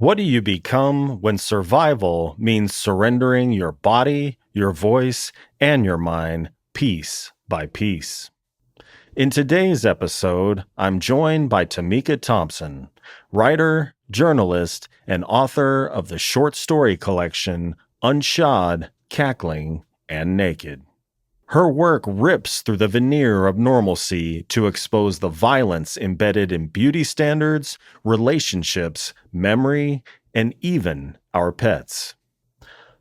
What do you become when survival means surrendering your body, your voice, and your mind piece by piece? In today's episode, I'm joined by Tamika Thompson, writer, journalist, and author of the short story collection Unshod, Cackling and Naked. Her work rips through the veneer of normalcy to expose the violence embedded in beauty standards, relationships, memory, and even our pets.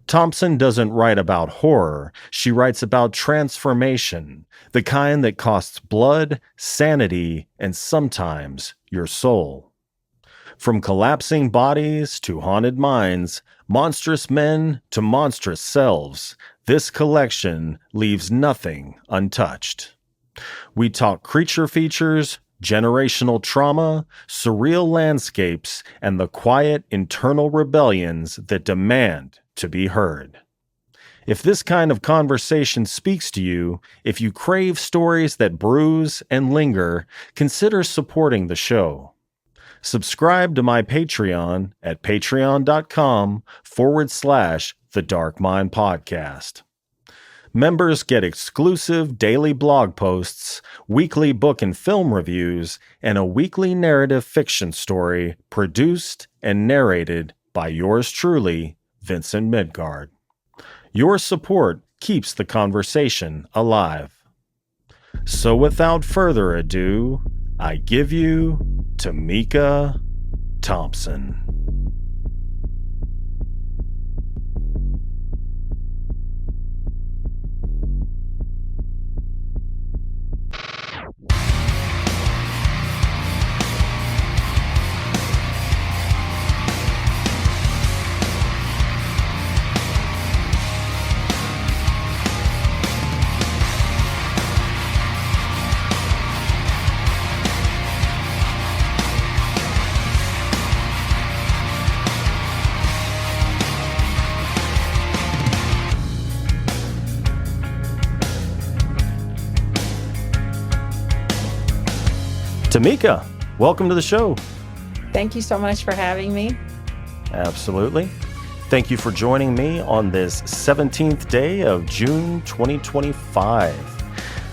Thompson doesn't write about horror. She writes about transformation, the kind that costs blood, sanity, and sometimes your soul. From collapsing bodies to haunted minds, monstrous men to monstrous selves, this collection leaves nothing untouched. We talk creature features, generational trauma, surreal landscapes, and the quiet internal rebellions that demand to be heard. If this kind of conversation speaks to you, if you crave stories that bruise and linger, consider supporting the show. Subscribe to my Patreon at patreon.com/The Dark Mind Podcast. Members get exclusive daily blog posts, weekly book and film reviews, and a weekly narrative fiction story produced and narrated by yours truly, Vincent Midgard. Your support keeps the conversation alive. So without further ado, I give you Tamika Thompson. Tamika, welcome to the show. Thank you so much for having me. Absolutely. Thank you for joining me on this 17th day of June 2025.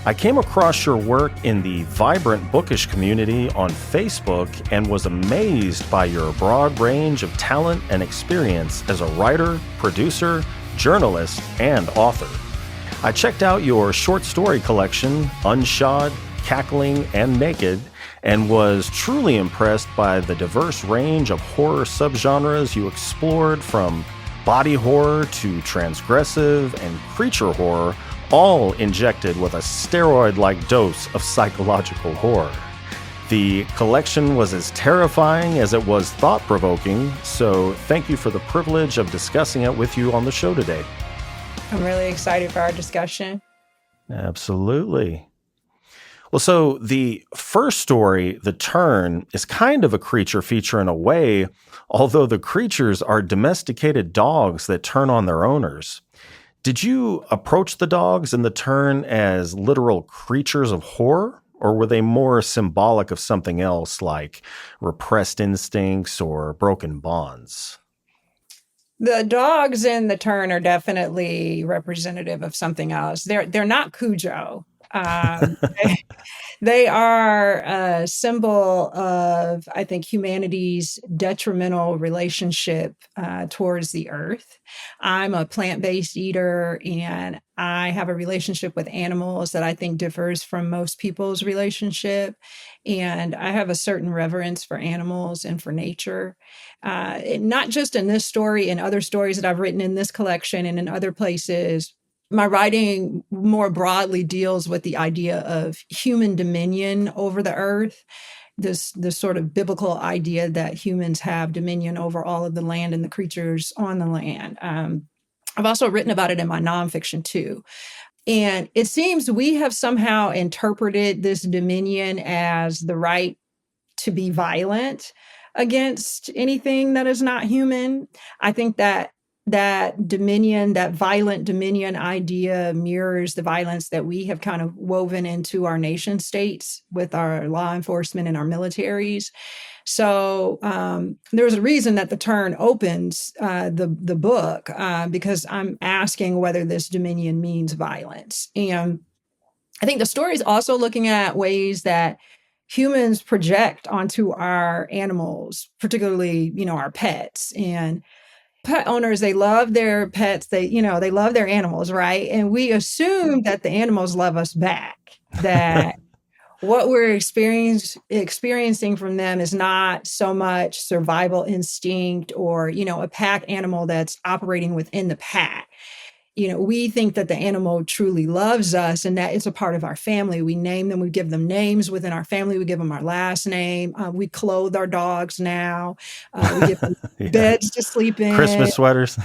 I came across your work in the vibrant bookish community on Facebook and was amazed by your broad range of talent and experience as a writer, producer, journalist, and author. I checked out your short story collection, Unshod, Cackling and Naked, and was truly impressed by the diverse range of horror subgenres you explored, from body horror to transgressive and creature horror, all injected with a steroid-like dose of psychological horror. The collection was as terrifying as it was thought-provoking, so thank you for the privilege of discussing it with you on the show today. I'm really excited for our discussion. Absolutely. Well, so the first story, The Turn, is kind of a creature feature in a way, although the creatures are domesticated dogs that turn on their owners. Did you approach the dogs in The Turn as literal creatures of horror, or were they more symbolic of something else like repressed instincts or broken bonds? The dogs in The Turn are definitely representative of something else. They're not Cujo. They are a symbol of, I think, humanity's detrimental relationship towards the earth. I'm a plant-based eater, and I have a relationship with animals that I think differs from most people's relationship. And I have a certain reverence for animals and for nature. Not just in this story, in other stories that I've written in this collection and in other places. My writing more broadly deals with the idea of human dominion over the earth, this sort of biblical idea that humans have dominion over all of the land and the creatures on the land. I've also written about it in my nonfiction too. And it seems we have somehow interpreted this dominion as the right to be violent against anything that is not human. I think that dominion, that violent dominion idea mirrors the violence that we have kind of woven into our nation states with our law enforcement and our militaries. So there's a reason that the turn opens the book because I'm asking whether this dominion means violence. And I think the story is also looking at ways that humans project onto our animals, particularly, our pets. And pet owners, they love their pets. They love their animals, right? And we assume that the animals love us back, that what we're experiencing from them is not so much survival instinct or, a pack animal that's operating within the pack. We think that the animal truly loves us and that it's a part of our family. We name them, we give them names within our family, we give them our last name. We clothe our dogs now. We give them Yeah. beds to sleep in. Christmas sweaters.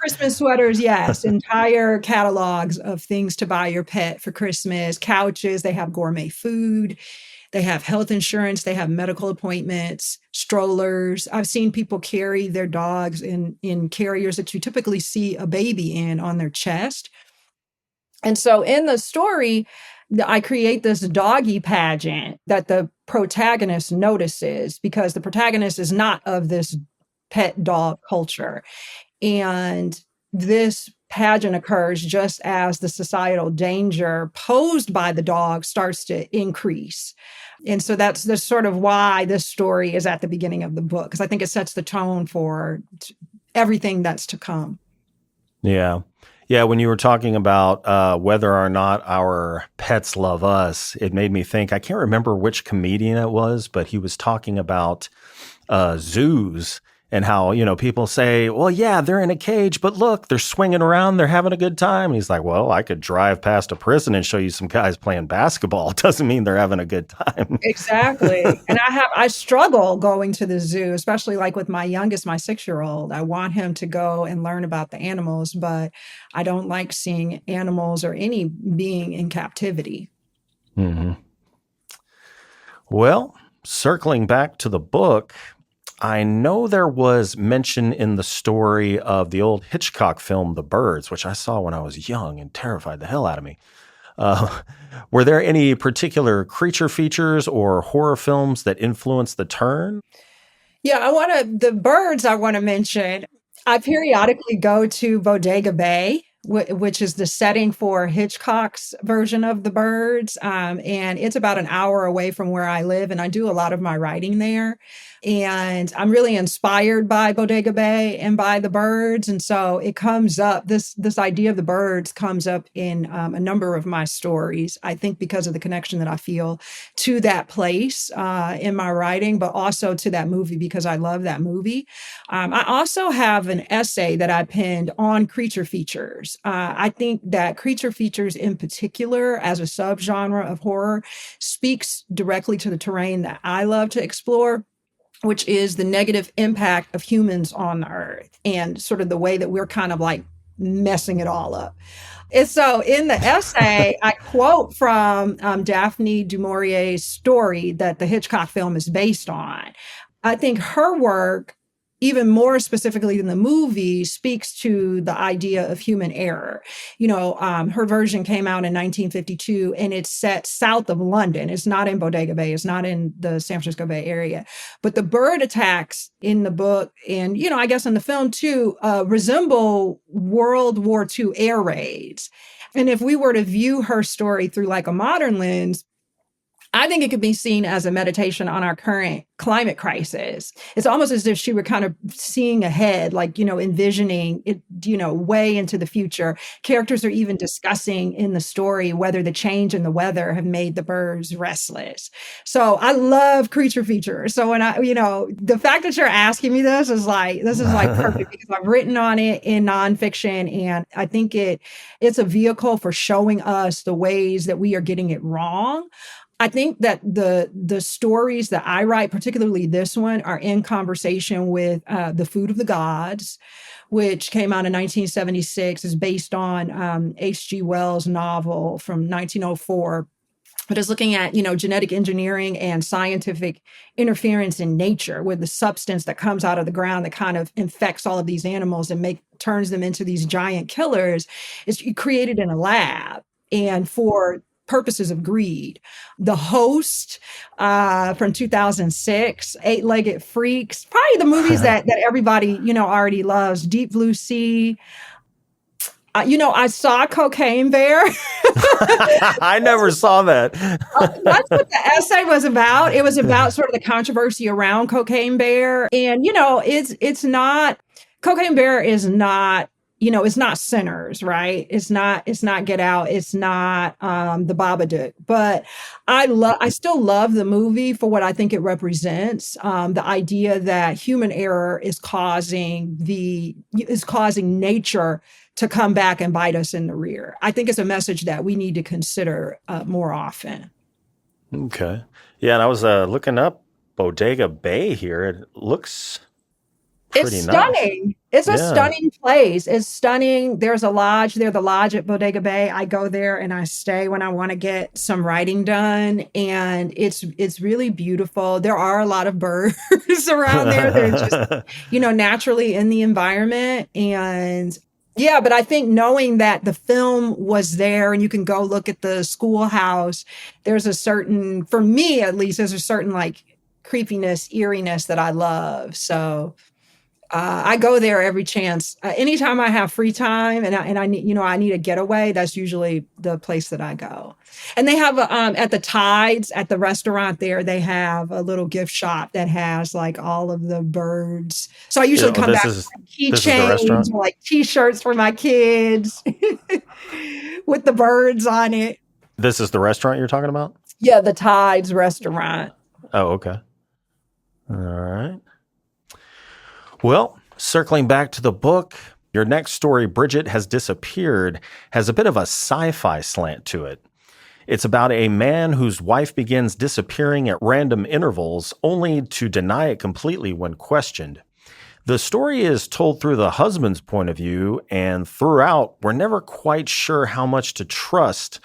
Christmas sweaters, yes. Entire catalogs of things to buy your pet for Christmas. Couches, they have gourmet food. They have health insurance. They have medical appointments, strollers. I've seen people carry their dogs in carriers that you typically see a baby in on their chest. And so in the story, I create this doggy pageant that the protagonist notices because the protagonist is not of this pet dog culture. And this pageant occurs just as the societal danger posed by the dog starts to increase. And so that's sort of why this story is at the beginning of the book, because I think it sets the tone for everything that's to come. Yeah. Yeah. When you were talking about whether or not our pets love us, it made me think, I can't remember which comedian it was, but he was talking about zoos. And how, people say, well, yeah, they're in a cage, but look, they're swinging around. They're having a good time. And he's like, well, I could drive past a prison and show you some guys playing basketball. It doesn't mean they're having a good time. Exactly. And I struggle going to the zoo, especially like with my youngest, my 6-year-old. I want him to go and learn about the animals, but I don't like seeing animals or any being in captivity. Mm-hmm. Well, circling back to the book, I know there was mention in the story of the old Hitchcock film, The Birds, which I saw when I was young and terrified the hell out of me. Were there any particular creature features or horror films that influenced the turn? Yeah, the birds I want to mention. I periodically go to Bodega Bay, which is the setting for Hitchcock's version of The Birds. And it's about an hour away from where I live, and I do a lot of my writing there. And I'm really inspired by Bodega Bay and by the birds. And so it comes up, this idea of the birds comes up in a number of my stories, I think because of the connection that I feel to that place in my writing, but also to that movie because I love that movie. I also have an essay that I penned on creature features. I think that creature features in particular, as a subgenre of horror, speaks directly to the terrain that I love to explore, which is the negative impact of humans on the earth and sort of the way that we're kind of like messing it all up. And so in the essay, I quote from Daphne du Maurier's story that the Hitchcock film is based on. I think her work, even more specifically than the movie, speaks to the idea of human error. Her version came out in 1952 and it's set south of London. It's not in Bodega Bay. It's not in the San Francisco Bay Area. But the bird attacks in the book and, I guess in the film too, resemble World War II air raids. And if we were to view her story through like a modern lens, I think it could be seen as a meditation on our current climate crisis. It's almost as if she were kind of seeing ahead, like, envisioning it, way into the future. Characters are even discussing in the story whether the change in the weather have made the birds restless. So I love creature features. So when the fact that you're asking me this is like perfect because I've written on it in nonfiction. And I think it's a vehicle for showing us the ways that we are getting it wrong. I think that the stories that I write, particularly this one, are in conversation with The Food of the Gods, which came out in 1976, is based on H.G. Wells' novel from 1904. But is looking at, genetic engineering and scientific interference in nature with the substance that comes out of the ground that kind of infects all of these animals and turns them into these giant killers. It's created in a lab. And for purposes of greed. The Host from 2006, Eight-Legged Freaks, probably the movies that everybody, already loves. Deep Blue Sea. I saw Cocaine Bear. I never saw that. That's what the essay was about. It was about sort of the controversy around Cocaine Bear. And, it's not, Cocaine Bear is not, it's not Sinners, right? It's not Get Out. It's not The Babadook. But I still love the movie for what I think it represents. The idea that human error is causing nature to come back and bite us in the rear. I think it's a message that we need to consider more often. Okay. Yeah, and I was looking up Bodega Bay here. It looks pretty It's stunning. nice. It's a Yeah. stunning place. It's stunning. There's a lodge there, the lodge at Bodega Bay. I go there and I stay when I want to get some writing done. And it's really beautiful. There are a lot of birds around there. They're just, naturally in the environment. And yeah, but I think knowing that the film was there and you can go look at the schoolhouse, there's a certain, for me at least, there's a certain like creepiness, eeriness that I love. So I go there every chance. Anytime I have free time and I need, I need a getaway, that's usually the place that I go. And they have at the Tides, at the restaurant there, they have a little gift shop that has like all of the birds. So I usually come back with keychains or like T-shirts for my kids with the birds on it. This is the restaurant you're talking about? Yeah, the Tides restaurant. Oh, okay. All right. Well, circling back to the book, your next story, Bridget Has Disappeared, has a bit of a sci-fi slant to it. It's about a man whose wife begins disappearing at random intervals, only to deny it completely when questioned. The story is told through the husband's point of view, and throughout, we're never quite sure how much to trust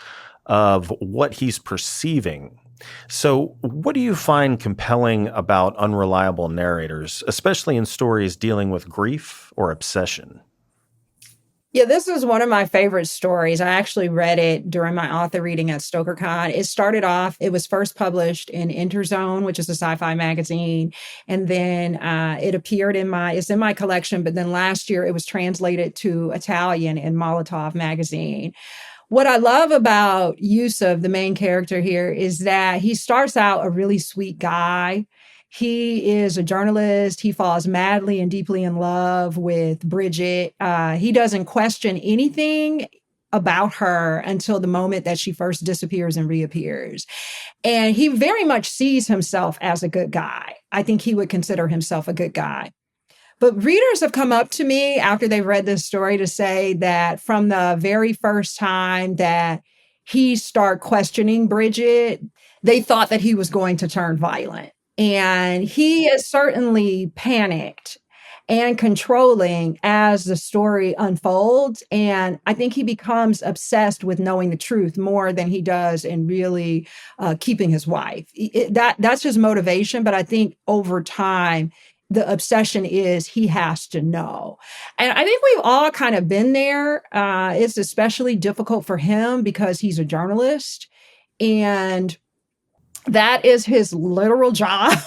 of what he's perceiving. So what do you find compelling about unreliable narrators, especially in stories dealing with grief or obsession? Yeah, this is one of my favorite stories. I actually read it during my author reading at StokerCon. It started off, it was first published in Interzone, which is a sci-fi magazine. And then it appeared it's in my collection, but then last year it was translated to Italian in Molotov magazine. What I love about Yusuf, the main character here, is that he starts out a really sweet guy. He is a journalist. He falls madly and deeply in love with Bridget. He doesn't question anything about her until the moment that she first disappears and reappears. And he very much sees himself as a good guy. I think he would consider himself a good guy. But readers have come up to me after they've read this story to say that from the very first time that he started questioning Bridget, they thought that he was going to turn violent. And he is certainly panicked and controlling as the story unfolds. And I think he becomes obsessed with knowing the truth more than he does in really keeping his wife. That's his motivation. But I think over time, the obsession is he has to know. And I think we've all kind of been there. It's especially difficult for him because he's a journalist. And that is his literal job,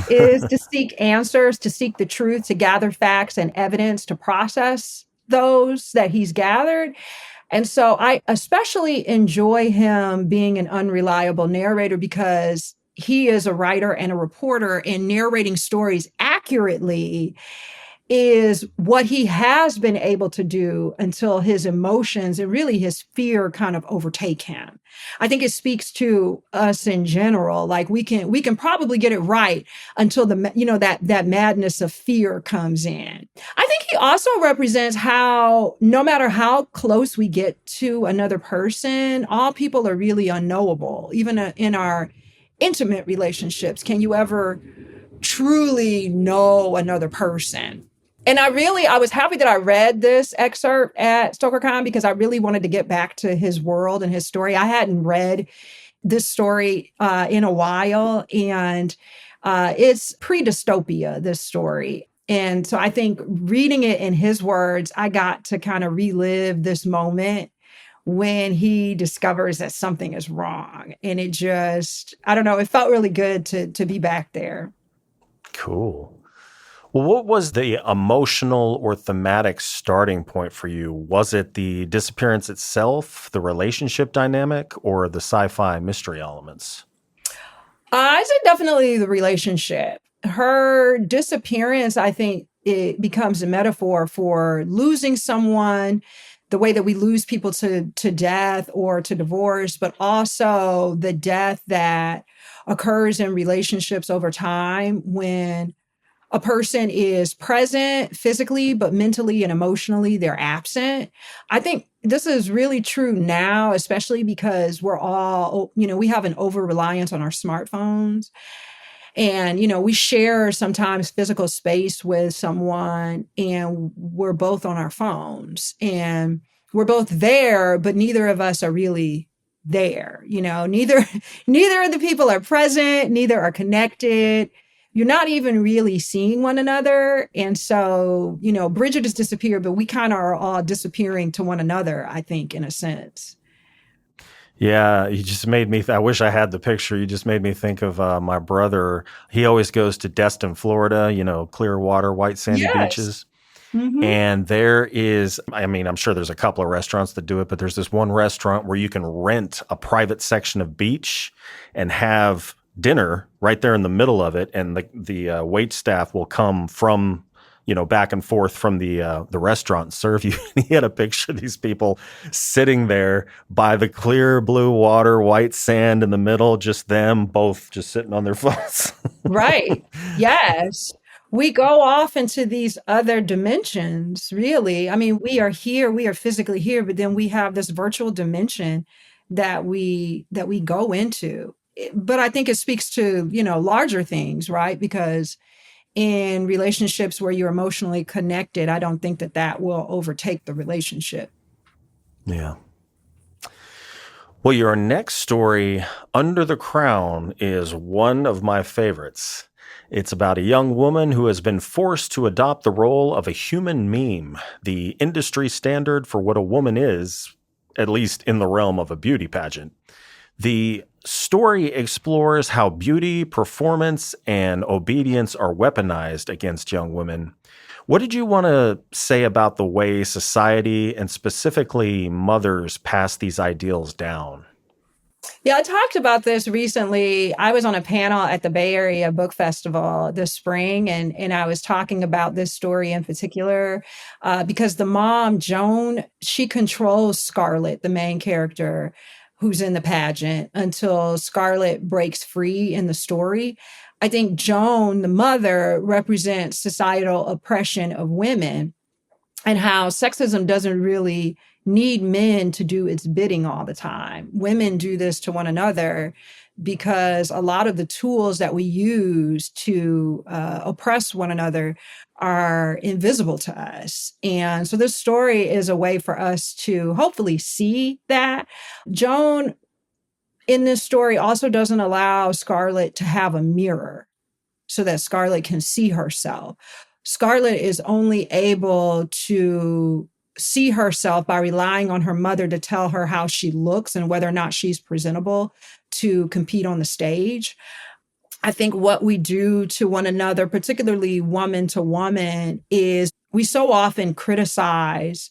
is to seek answers, to seek the truth, to gather facts and evidence, to process those that he's gathered. And so I especially enjoy him being an unreliable narrator because he is a writer and a reporter, and narrating stories accurately is what he has been able to do until his emotions and really his fear kind of overtake him. I think it speaks to us in general. Like we can probably get it right until that madness of fear comes in. I think he also represents how no matter how close we get to another person, all people are really unknowable, even in our intimate relationships. Can you ever truly know another person? And I was happy that I read this excerpt at StokerCon because I really wanted to get back to his world and his story. I hadn't read this story in a while, and it's pre-dystopia, this story. And so I think reading it in his words, I got to kind of relive this moment when he discovers that something is wrong. And it just, I don't know, it felt really good to be back there. Cool. Well, what was the emotional or thematic starting point for you? Was it the disappearance itself, the relationship dynamic, or the sci-fi mystery elements? I said definitely the relationship. Her disappearance, I think it becomes a metaphor for losing someone, the way that we lose people to death or to divorce, but also the death that occurs in relationships over time when a person is present physically, but mentally and emotionally, they're absent. I think this is really true now, especially because we're all, we have an over reliance on our smartphones. And, we share sometimes physical space with someone and we're both on our phones and we're both there, but neither of us are really there. Neither of the people are present, neither are connected. You're not even really seeing one another. And so, Bridget has disappeared, but we kind of are all disappearing to one another, I think, in a sense. Yeah, you just made me, I wish I had the picture. You just made me think of my brother. He always goes to Destin, Florida, clear water, white sandy Yes. beaches. Mm-hmm. And there is, I'm sure there's a couple of restaurants that do it, but there's this one restaurant where you can rent a private section of beach and have dinner right there in the middle of it. And the wait staff will come from, back and forth from the restaurant and serve you. And he had a picture of these people sitting there by the clear blue water, white sand in the middle, just them both just sitting on their phones. Right. Yes. We go off into these other dimensions, really. I mean, we are here, we are physically here, but then we have this virtual dimension that we go into. But I think it speaks to, larger things, right? Because in relationships where you're emotionally connected, I don't think that will overtake the relationship. Yeah. Well, your next story, Under the Crown, is one of my favorites. It's about a young woman who has been forced to adopt the role of a human meme, the industry standard for what a woman is, at least in the realm of a beauty pageant. The story explores how beauty, performance, and obedience are weaponized against young women. What did you want to say about the way society and specifically mothers pass these ideals down? Yeah, I talked about this recently. I was on a panel at the Bay Area Book Festival this spring, and I was talking about this story in particular because the mom, Joan, she controls Scarlett, the main character who's in the pageant, until Scarlett breaks free in the story. I think Joan, the mother, represents societal oppression of women and how sexism doesn't really need men to do its bidding all the time. Women do this to one another because a lot of the tools that we use to oppress one another are invisible to us. And so this story is a way for us to hopefully see that. Joan in this story also doesn't allow Scarlett to have a mirror so that Scarlett can see herself. Scarlett is only able to see herself by relying on her mother to tell her how she looks and whether or not she's presentable to compete on the stage. I think what we do to one another, particularly woman to woman, is we so often criticize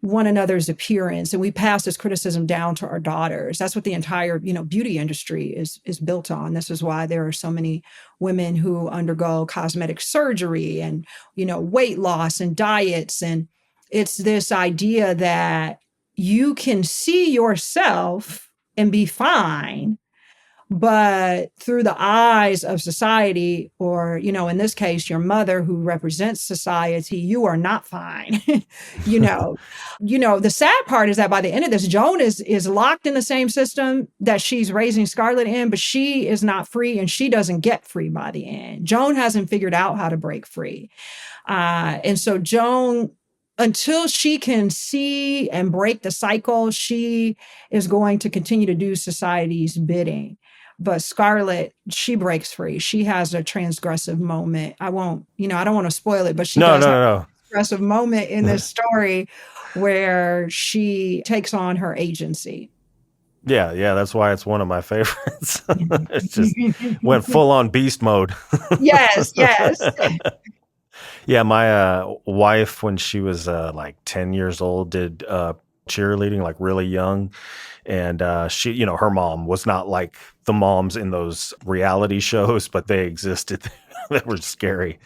one another's appearance and we pass this criticism down to our daughters. That's what the entire beauty industry is built on. This is why there are so many women who undergo cosmetic surgery and weight loss and diets. And it's this idea that you can see yourself and be fine, but through the eyes of society, or in this case your mother who represents society, you are not fine. you know the sad part is that by the end of this, Joan is locked in the same system that she's raising Scarlett in, but she is not free and she doesn't get free by the end. Joan hasn't figured out how to break free, and so Joan, until she can see and break the cycle, she is going to continue to do society's bidding. But Scarlett, she breaks free. She has a transgressive moment. I don't want to spoil it, but she No, does no, have no, a transgressive moment in this story where she takes on her agency. Yeah, that's why it's one of my favorites. It just went full on beast mode. Yes, yes. Yeah, my wife, when she was like 10 years old, did cheerleading like really young. And she, her mom was not like the moms in those reality shows, but they existed. They were scary.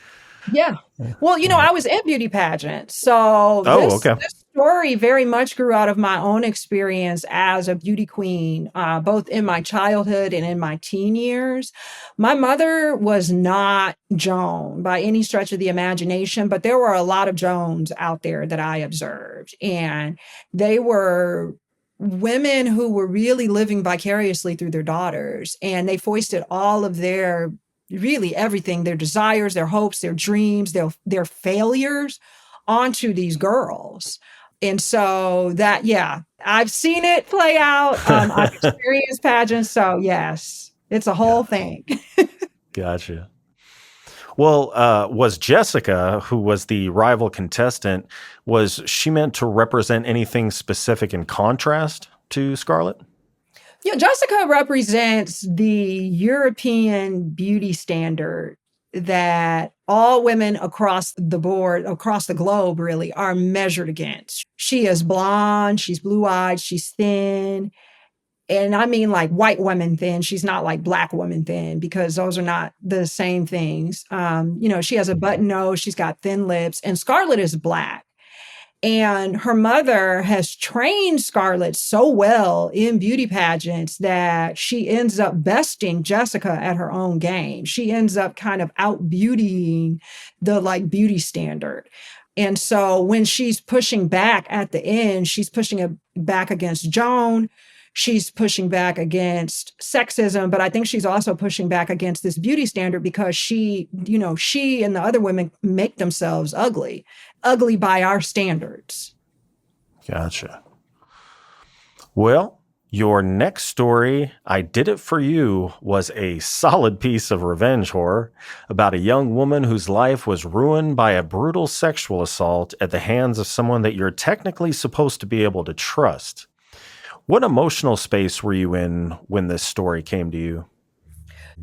Yeah. Well, I was in beauty pageants. So Oh, this okay. story very much grew out of my own experience as a beauty queen, both in my childhood and in my teen years. My mother was not Joan by any stretch of the imagination, but there were a lot of Joans out there that I observed. And they were women who were really living vicariously through their daughters. And they foisted all of their really everything, their desires, their hopes, their dreams, their failures onto these girls. And so that, yeah, I've seen it play out. I've experienced pageants. So yes, it's a whole thing. Gotcha. Well, was Jessica, who was the rival contestant, was she meant to represent anything specific in contrast to Scarlett? Yeah, Jessica represents the European beauty standard that all women across the board, across the globe, really are measured against. She is blonde, she's blue eyed, she's thin. And I mean like white women thin. She's not like black woman thin because those are not the same things. She has a button nose, she's got thin lips, and Scarlett is black. And her mother has trained Scarlett so well in beauty pageants that she ends up besting Jessica at her own game. She ends up kind of out beautying the like beauty standard. And so when she's pushing back at the end, she's pushing back against Joan. She's pushing back against sexism, but I think she's also pushing back against this beauty standard because she and the other women make themselves ugly by our standards. Gotcha. Well, your next story, I Did It For You, was a solid piece of revenge horror about a young woman whose life was ruined by a brutal sexual assault at the hands of someone that you're technically supposed to be able to trust. What emotional space were you in when this story came to you?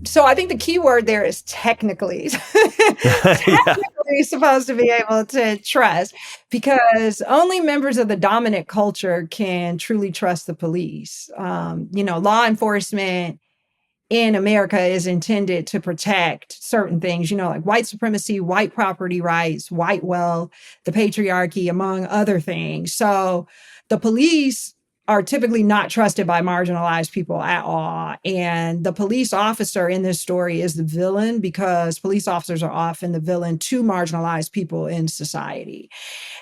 So I think the key word there is technically. Technically supposed to be able to trust because only members of the dominant culture can truly trust the police. Law enforcement in America is intended to protect certain things, like white supremacy, white property rights, white wealth, the patriarchy, among other things. So the police are typically not trusted by marginalized people at all. And the police officer in this story is the villain because police officers are often the villain to marginalized people in society.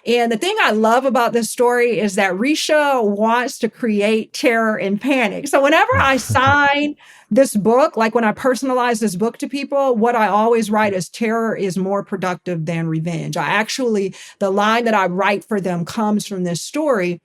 And the thing I love about this story is that Risha wants to create terror and panic. So whenever I sign this book, like when I personalize this book to people, what I always write is terror is more productive than revenge. The line that I write for them comes from this story.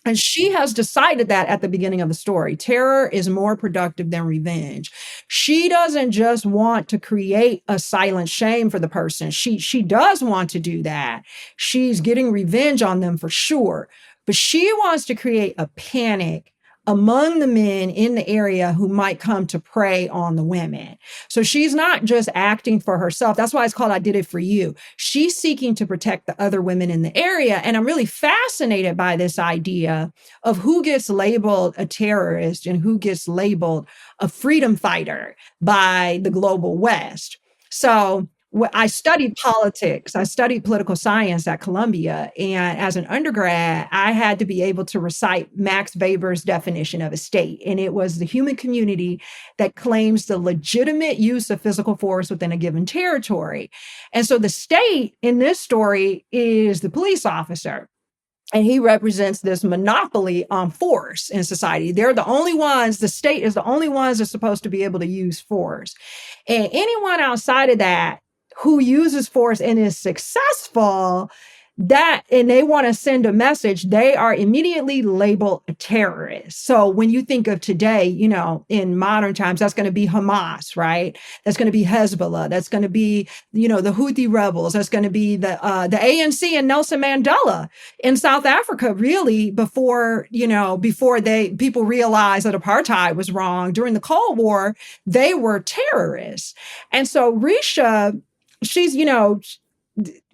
And she has decided that at the beginning of the story, terror is more productive than revenge. She doesn't just want to create a silent shame for the person. She does want to do that. She's getting revenge on them for sure, but she wants to create a panic among the men in the area who might come to prey on the women. So she's not just acting for herself. That's why it's called I Did It For You. She's seeking to protect the other women in the area. And I'm really fascinated by this idea of who gets labeled a terrorist and who gets labeled a freedom fighter by the global West. So I studied politics. I studied political science at Columbia. And as an undergrad, I had to be able to recite Max Weber's definition of a state. And it was the human community that claims the legitimate use of physical force within a given territory. And so the state in this story is the police officer. And he represents this monopoly on force in society. They're the only ones, the state is the only ones that are supposed to be able to use force. And anyone outside of that who uses force and is successful, and they want to send a message, they are immediately labeled a terrorist. So when you think of today, in modern times, that's going to be Hamas, right? That's going to be Hezbollah. That's going to be, the Houthi rebels. That's going to be the ANC and Nelson Mandela in South Africa, really, before people realized that apartheid was wrong during the Cold War, they were terrorists. And so Risha, she's,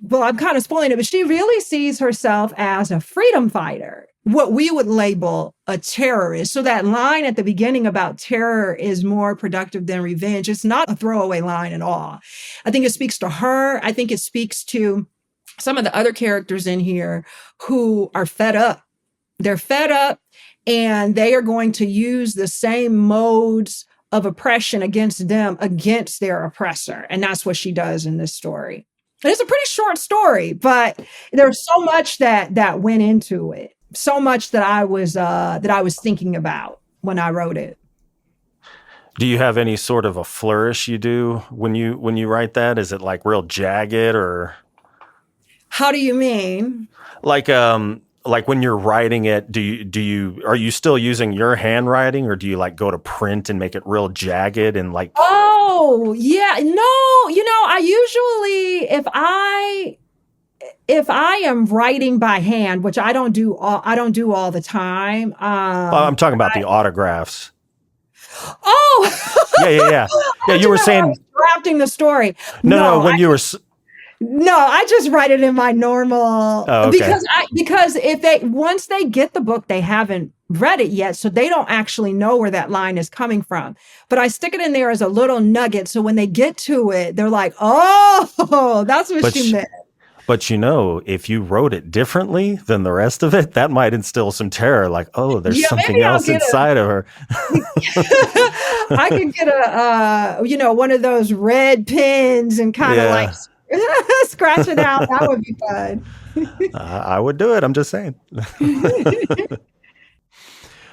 well, I'm kind of spoiling it, but she really sees herself as a freedom fighter, what we would label a terrorist. So that line at the beginning about terror is more productive than revenge, it's not a throwaway line at all. I think it speaks to her. I think it speaks to some of the other characters in here who are fed up. They're fed up, and they are going to use the same modes of oppression against them, against their oppressor. And that's what she does in this story. It's a pretty short story, but there's so much that went into it. So much that I was thinking about when I wrote it. Do you have any sort of a flourish you do when you write that? Is it like real jagged, or how do you mean? Like when you're writing it, are you still using your handwriting, or do you like go to print and make it real jagged and like? Oh, yeah. No, I usually, if I am writing by hand, which I don't do all the time. I'm talking about the autographs. Oh, yeah. You were saying drafting the story. No, when you were. No, I just write it in my normal, oh, okay. because once they get the book, they haven't read it yet, so they don't actually know where that line is coming from. But I stick it in there as a little nugget, so when they get to it, they're like, "Oh, that's what she meant." But if you wrote it differently than the rest of it, that might instill some terror. Like, oh, there's something else inside of her. I could get one of those red pens and kind of like scratch it out. That would be fun. I would do it. I'm just saying.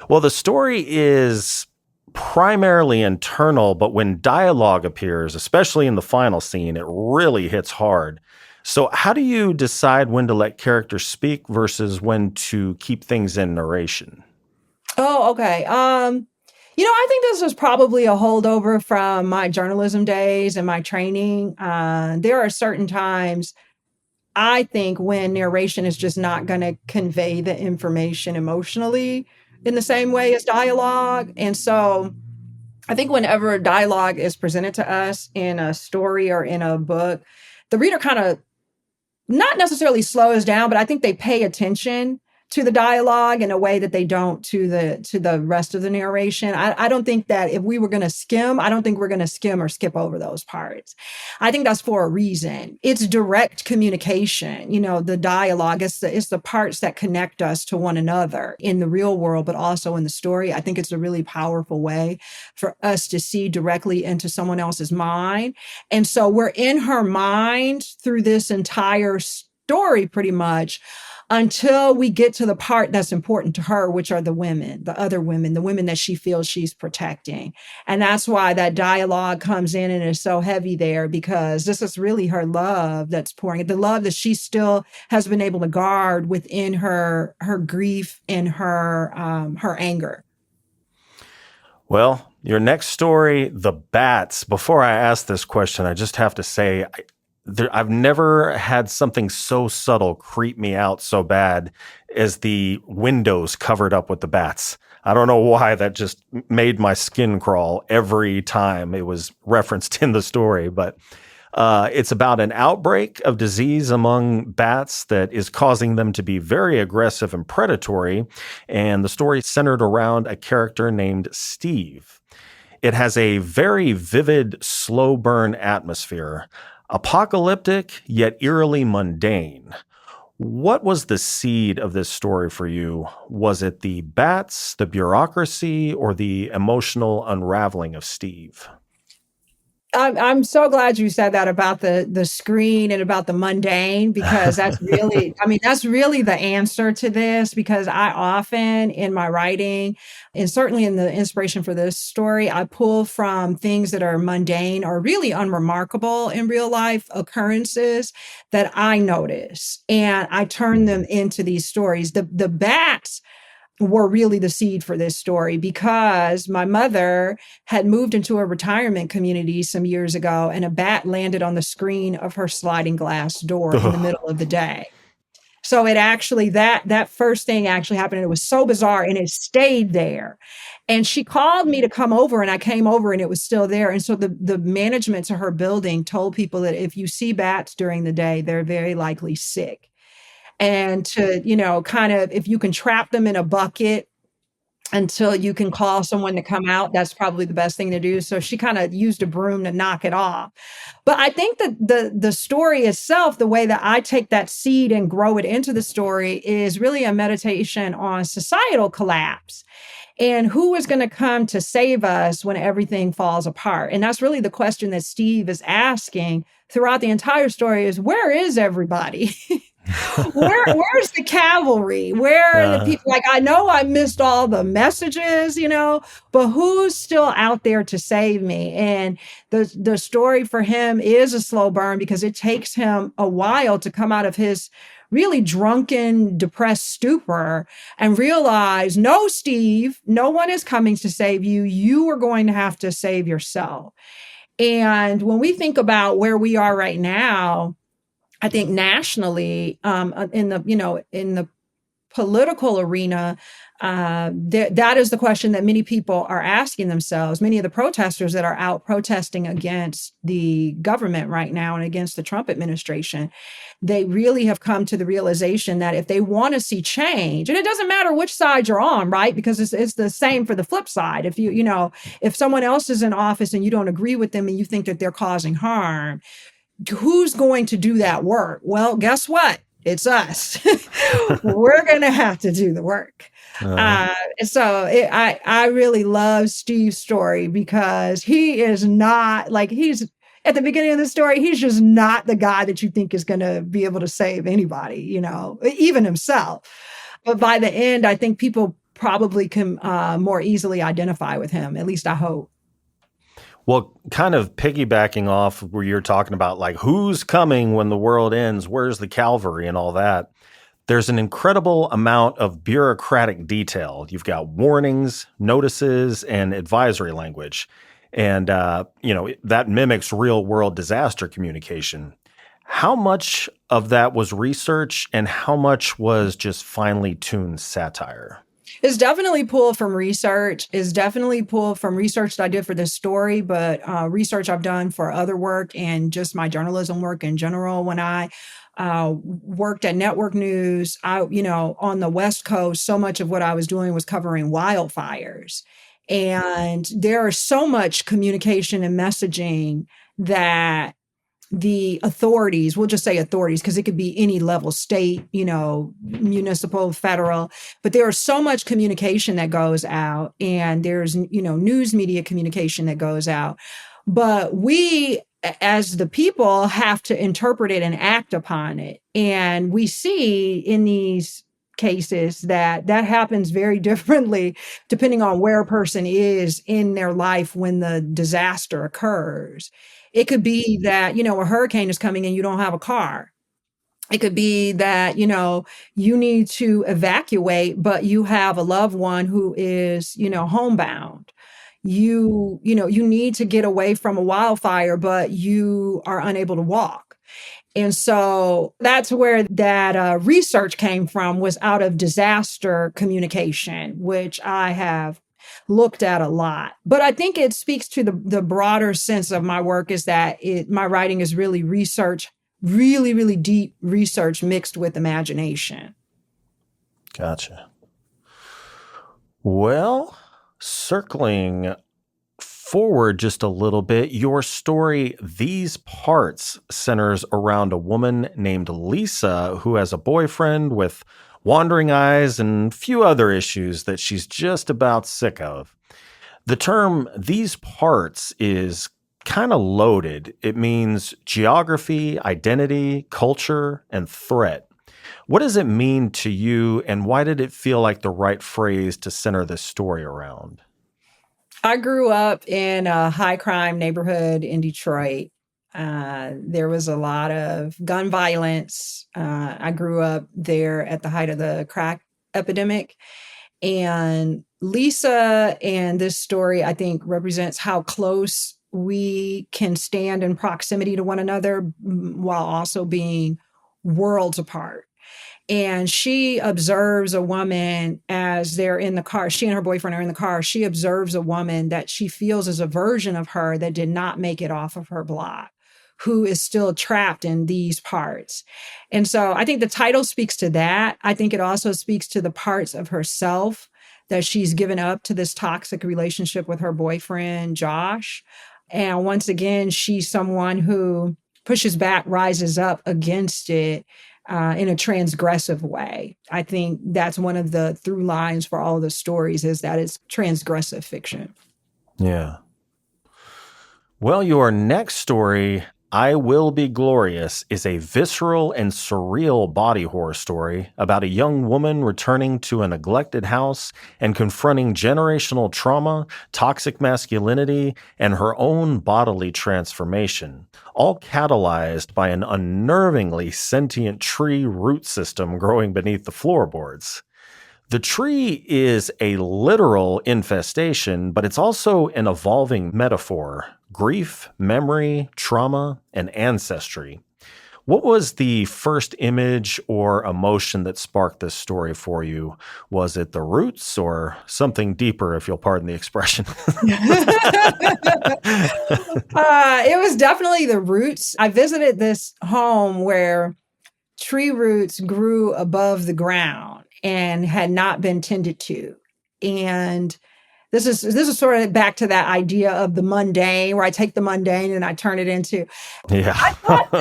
Well, the story is primarily internal, but when dialogue appears, especially in the final scene, it really hits hard. So how do you decide when to let characters speak versus when to keep things in narration? Oh, okay. I think this was probably a holdover from my journalism days and my training. There are certain times, I think, when narration is just not going to convey the information emotionally in the same way as dialogue. And so I think whenever dialogue is presented to us in a story or in a book, the reader kind of not necessarily slows down, but I think they pay attention to the dialogue in a way that they don't to the rest of the narration. I don't think that if we were going to skim, I don't think we're going to skim or skip over those parts. I think that's for a reason. It's direct communication. The dialogue, it's the parts that connect us to one another in the real world, but also in the story. I think it's a really powerful way for us to see directly into someone else's mind. And so we're in her mind through this entire story pretty much, until we get to the part that's important to her, which are the women, the other women, the women that she feels she's protecting. And that's why that dialogue comes in and is so heavy there, because this is really her love that's pouring, the love that she still has been able to guard within her grief and her anger. Well, your next story, The Bats. Before I ask this question, I just have to say, I've never had something so subtle creep me out so bad as the windows covered up with the bats. I don't know why, that just made my skin crawl every time it was referenced in the story, but it's about an outbreak of disease among bats that is causing them to be very aggressive and predatory, and the story centered around a character named Steve. It has a very vivid, slow burn atmosphere. Apocalyptic, yet eerily mundane. What was the seed of this story for you? Was it the bats, the bureaucracy, or the emotional unraveling of Steve? I'm so glad you said that about the screen and about the mundane, because that's really, I mean, that's really the answer to this, because I often in my writing, and certainly in the inspiration for this story, I pull from things that are mundane or really unremarkable in real life occurrences that I notice, and I turn them into these stories. The bats were really the seed for this story, because my mother had moved into a retirement community some years ago, and a bat landed on the screen of her sliding glass door in the Ugh. middle of the day. So it actually, that first thing actually happened, and it was so bizarre, and it stayed there. And she called me to come over, and I came over, and it was still there. And so the management to her building told people that if you see bats during the day, they're very likely sick. And to, kind of, if you can trap them in a bucket until you can call someone to come out, that's probably the best thing to do. So she kind of used a broom to knock it off. But I think that the story itself, the way that I take that seed and grow it into the story, is really a meditation on societal collapse and who is going to come to save us when everything falls apart. And that's really the question that Steve is asking throughout the entire story: is where is everybody? Where's the cavalry? Where are the people? Like, I know I missed all the messages, but who's still out there to save me? And the story for him is a slow burn, because it takes him a while to come out of his really drunken, depressed stupor and realize, no, Steve, no one is coming to save you. You are going to have to save yourself. And when we think about where we are right now, I think nationally, in the political arena, that is the question that many people are asking themselves. Many of the protesters that are out protesting against the government right now and against the Trump administration, they really have come to the realization that if they want to see change, and it doesn't matter which side you're on, right? Because it's the same for the flip side. If if someone else is in office and you don't agree with them and you think that they're causing harm, who's going to do that work? Well, guess what? It's us. We're going to have to do the work. I really love Steve's story, because he is not like, he's at the beginning of the story, he's just not the guy that you think is going to be able to save anybody, even himself. But by the end, I think people probably can more easily identify with him. At least I hope. Well, kind of piggybacking off where you're talking about, like, who's coming when the world ends, where's the cavalry and all that, there's an incredible amount of bureaucratic detail. You've got warnings, notices, and advisory language. And, that mimics real world disaster communication. How much of that was research, and how much was just finely tuned satire? It's definitely pulled from research. It's definitely pulled from research that I did for this story, but research I've done for other work and just my journalism work in general. When I worked at network news, on the West Coast, so much of what I was doing was covering wildfires. And there is so much communication and messaging that the authorities, we'll just say authorities, because it could be any level, state, municipal, federal, but there is so much communication that goes out, and there's, news media communication that goes out. But we, as the people, have to interpret it and act upon it. And we see in these cases that happens very differently depending on where a person is in their life when the disaster occurs. It could be that, a hurricane is coming and you don't have a car. It could be that, you need to evacuate, but you have a loved one who is, homebound. You need to get away from a wildfire, but you are unable to walk. And so that's where that research came from, was out of disaster communication, which I have looked at a lot. But I think it speaks to the broader sense of my work, is that my writing is really research, really, really deep research mixed with imagination. Gotcha. Well, circling forward just a little bit, your story, These Parts, centers around a woman named Lisa who has a boyfriend with wandering eyes and a few other issues that she's just about sick of. The term "these parts" is kind of loaded. It means geography, identity, culture, and threat. What does it mean to you, and why did it feel like the right phrase to center this story around? I grew up in a high crime neighborhood in Detroit. There was a lot of gun violence. I grew up there at the height of the crack epidemic. And Lisa and this story, I think, represents how close we can stand in proximity to one another while also being worlds apart. And she observes a woman as they're in the car. She and her boyfriend are in the car. She observes a woman that she feels is a version of her that did not make it off of her block, who is still trapped in these parts. And so I think the title speaks to that. I think it also speaks to the parts of herself that she's given up to this toxic relationship with her boyfriend, Josh. And once again, she's someone who pushes back, rises up against it in a transgressive way. I think that's one of the through lines for all the stories, is that it's transgressive fiction. Yeah. Well, your next story, I Will Be Glorious, is a visceral and surreal body horror story about a young woman returning to a neglected house and confronting generational trauma, toxic masculinity, and her own bodily transformation, all catalyzed by an unnervingly sentient tree root system growing beneath the floorboards. The tree is a literal infestation, but it's also an evolving metaphor: grief, memory, trauma, and ancestry. What was the first image or emotion that sparked this story for you? Was it the roots or something deeper, if you'll pardon the expression? It was definitely the roots. I visited this home where tree roots grew above the ground and had not been tended to. And this is sort of back to that idea of the mundane, where I take the mundane and I turn it into. Yeah. I thought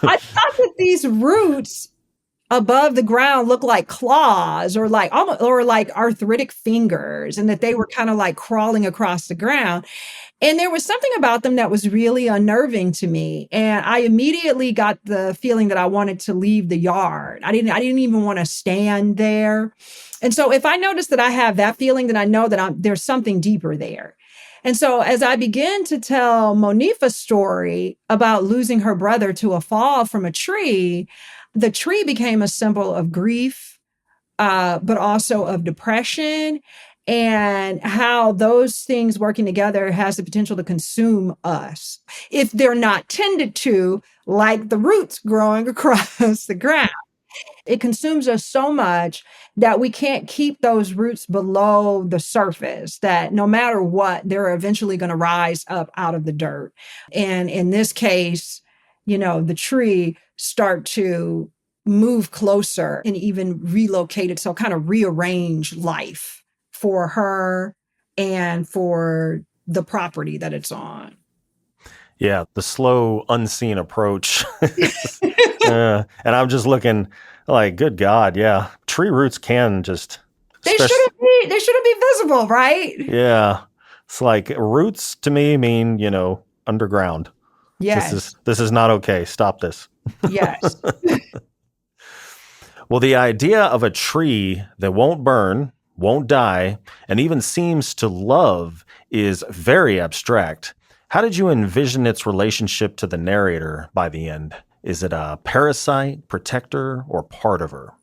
that these roots above the ground looked like claws or like almost or like arthritic fingers, and that they were kind of like crawling across the ground. And there was something about them that was really unnerving to me. And I immediately got the feeling that I wanted to leave the yard. I didn't even want to stand there. And so if I notice that I have that feeling, then I know that there's something deeper there. And so as I began to tell Monifa's story about losing her brother to a fall from a tree, the tree became a symbol of grief, but also of depression, and how those things working together has the potential to consume us if they're not tended to, like the roots growing across the ground. It consumes us so much that we can't keep those roots below the surface, that no matter what, they're eventually going to rise up out of the dirt. And in this case, the tree start to move closer and even relocate it. So kind of rearrange life for her and for the property that it's on. Yeah, the slow, unseen approach. And I'm just looking like, good God, yeah. Tree roots can just... They shouldn't be visible, right? Yeah. It's like roots to me mean, underground. Yes. This is not okay. Stop this. Yes. Well, the idea of a tree that won't burn, won't die, and even seems to love is very abstract. How did you envision its relationship to the narrator by the end? Is it a parasite, protector, or part of her?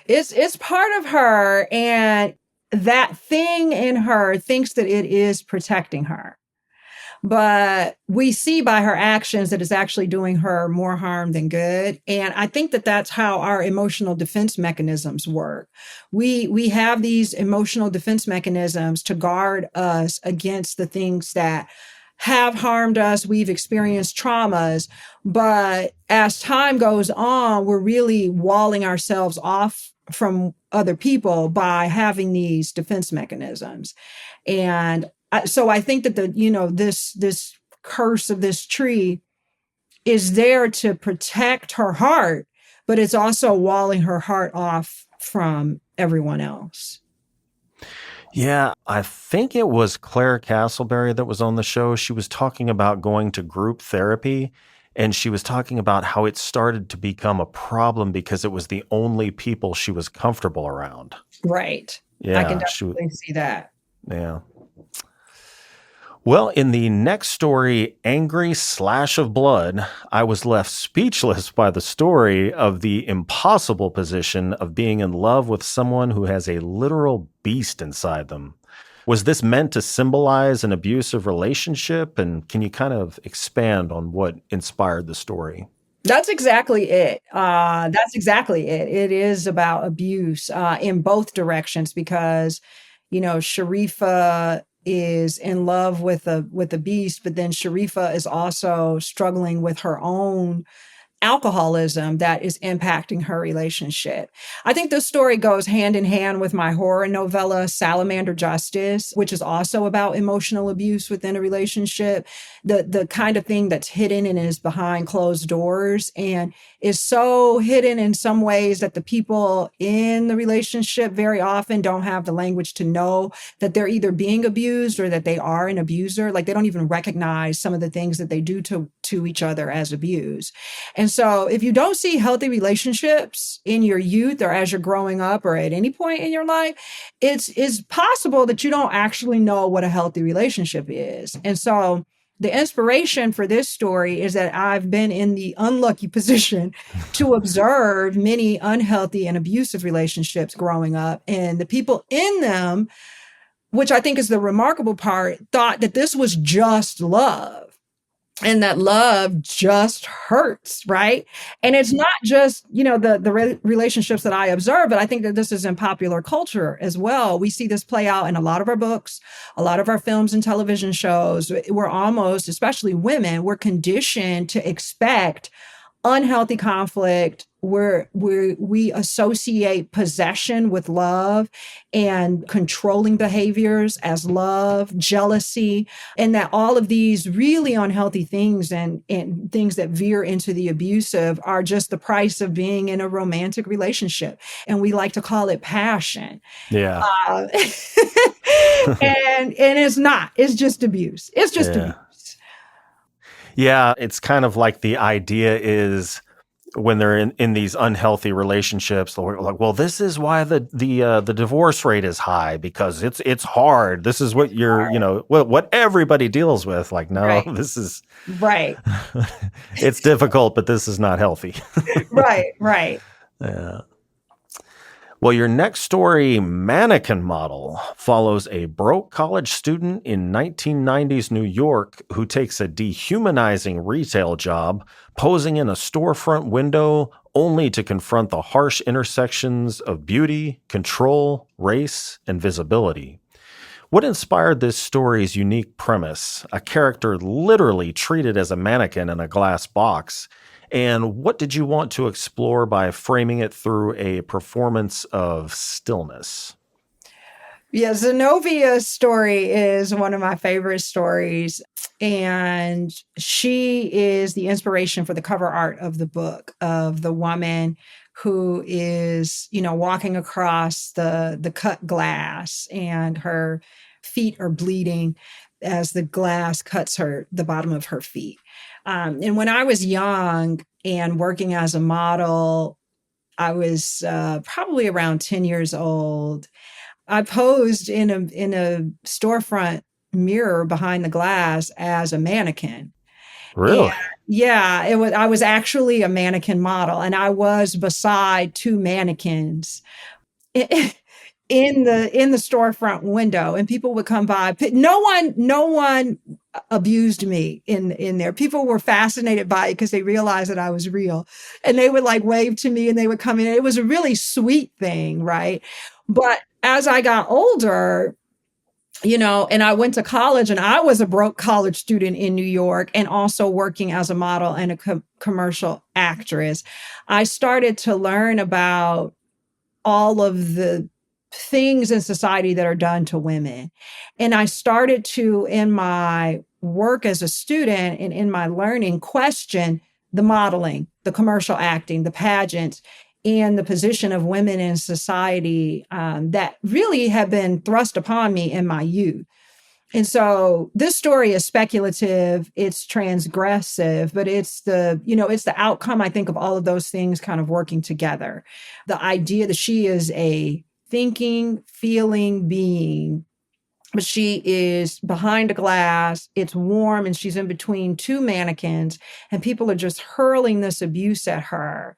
It's part of her, and that thing in her thinks that it is protecting her. But we see by her actions that it's actually doing her more harm than good. And I think that that's how our emotional defense mechanisms work. We have these emotional defense mechanisms to guard us against the things that have harmed us. We've experienced traumas, but as time goes on, we're really walling ourselves off from other people by having these defense mechanisms. And so I think that this curse of this tree is there to protect her heart, but it's also walling her heart off from everyone else. Yeah, I think it was Claire Castleberry that was on the show. She was talking about going to group therapy, and she was talking about how it started to become a problem because it was the only people she was comfortable around. Right. I can Yeah, definitely see that. yeah. Well, in the next story, Angry Slash of Blood, I was left speechless by the story of the impossible position of being in love with someone who has a literal beast inside them. Was this meant to symbolize an abusive relationship? And can you kind of expand on what inspired the story? That's exactly it. That's exactly it. It is about abuse in both directions because, Sharifa is in love with a beast, but then Sharifa is also struggling with her own alcoholism that is impacting her relationship. I think this story goes hand in hand with my horror novella, Salamander Justice, which is also about emotional abuse within a relationship. The kind of thing that's hidden and is behind closed doors and is so hidden in some ways that the people in the relationship very often don't have the language to know that they're either being abused or that they are an abuser. Like they don't even recognize some of the things that they do to each other as abuse. And so if you don't see healthy relationships in your youth or as you're growing up or at any point in your life, it's possible that you don't actually know what a healthy relationship is. And so the inspiration for this story is that I've been in the unlucky position to observe many unhealthy and abusive relationships growing up. And the people in them, which I think is the remarkable part, thought that this was just love and that love just hurts, right? And it's not just, the relationships that I observe, but I think that this is in popular culture as well. We see this play out in a lot of our books, a lot of our films and television shows. We're almost, especially women, we're conditioned to expect unhealthy conflict where we associate possession with love and controlling behaviors as love, jealousy, and that all of these really unhealthy things and things that veer into the abusive are just the price of being in a romantic relationship. And we like to call it passion. Yeah. Uh, and it's not, it's just abuse. It's just Yeah. abuse. Yeah, it's kind of like the idea is when they're in these unhealthy relationships, they're like, well, this is why the divorce rate is high because it's hard. This is what what everybody deals with. Like, no, Right. this is Right. it's difficult, but this is not healthy. Right. Yeah. Well, your next story, Mannequin Model, follows a broke college student in 1990s New York who takes a dehumanizing retail job, posing in a storefront window only to confront the harsh intersections of beauty, control, race, and visibility. What inspired this story's unique premise, a character literally treated as a mannequin in a glass box? And what did you want to explore by framing it through a performance of stillness? Yeah, Zenovia's story is one of my favorite stories. And she is the inspiration for the cover art of the book of the woman who is, walking across the cut glass and her feet are bleeding as the glass cuts the bottom of her feet. And when I was young and working as a model, I was probably around 10 years old. I posed in a storefront mirror behind the glass as a mannequin. And Really? yeah, I was actually a mannequin model and I was beside two mannequins in the storefront window and people would come by. No one abused me in there. People were fascinated by it because they realized that I was real and they would like wave to me and they would come in. It was a really sweet thing, right? But as I got older, and I went to college and I was a broke college student in New York and also working as a model and a commercial actress, I started to learn about all of the things in society that are done to women. And I started to, in my work as a student and in my learning, question the modeling, the commercial acting, the pageants, and the position of women in society that really have been thrust upon me in my youth. And so this story is speculative, it's transgressive, but it's the outcome, I think, of all of those things kind of working together. The idea that she is a thinking, feeling being, but she is behind a glass, it's warm, and she's in between two mannequins, and people are just hurling this abuse at her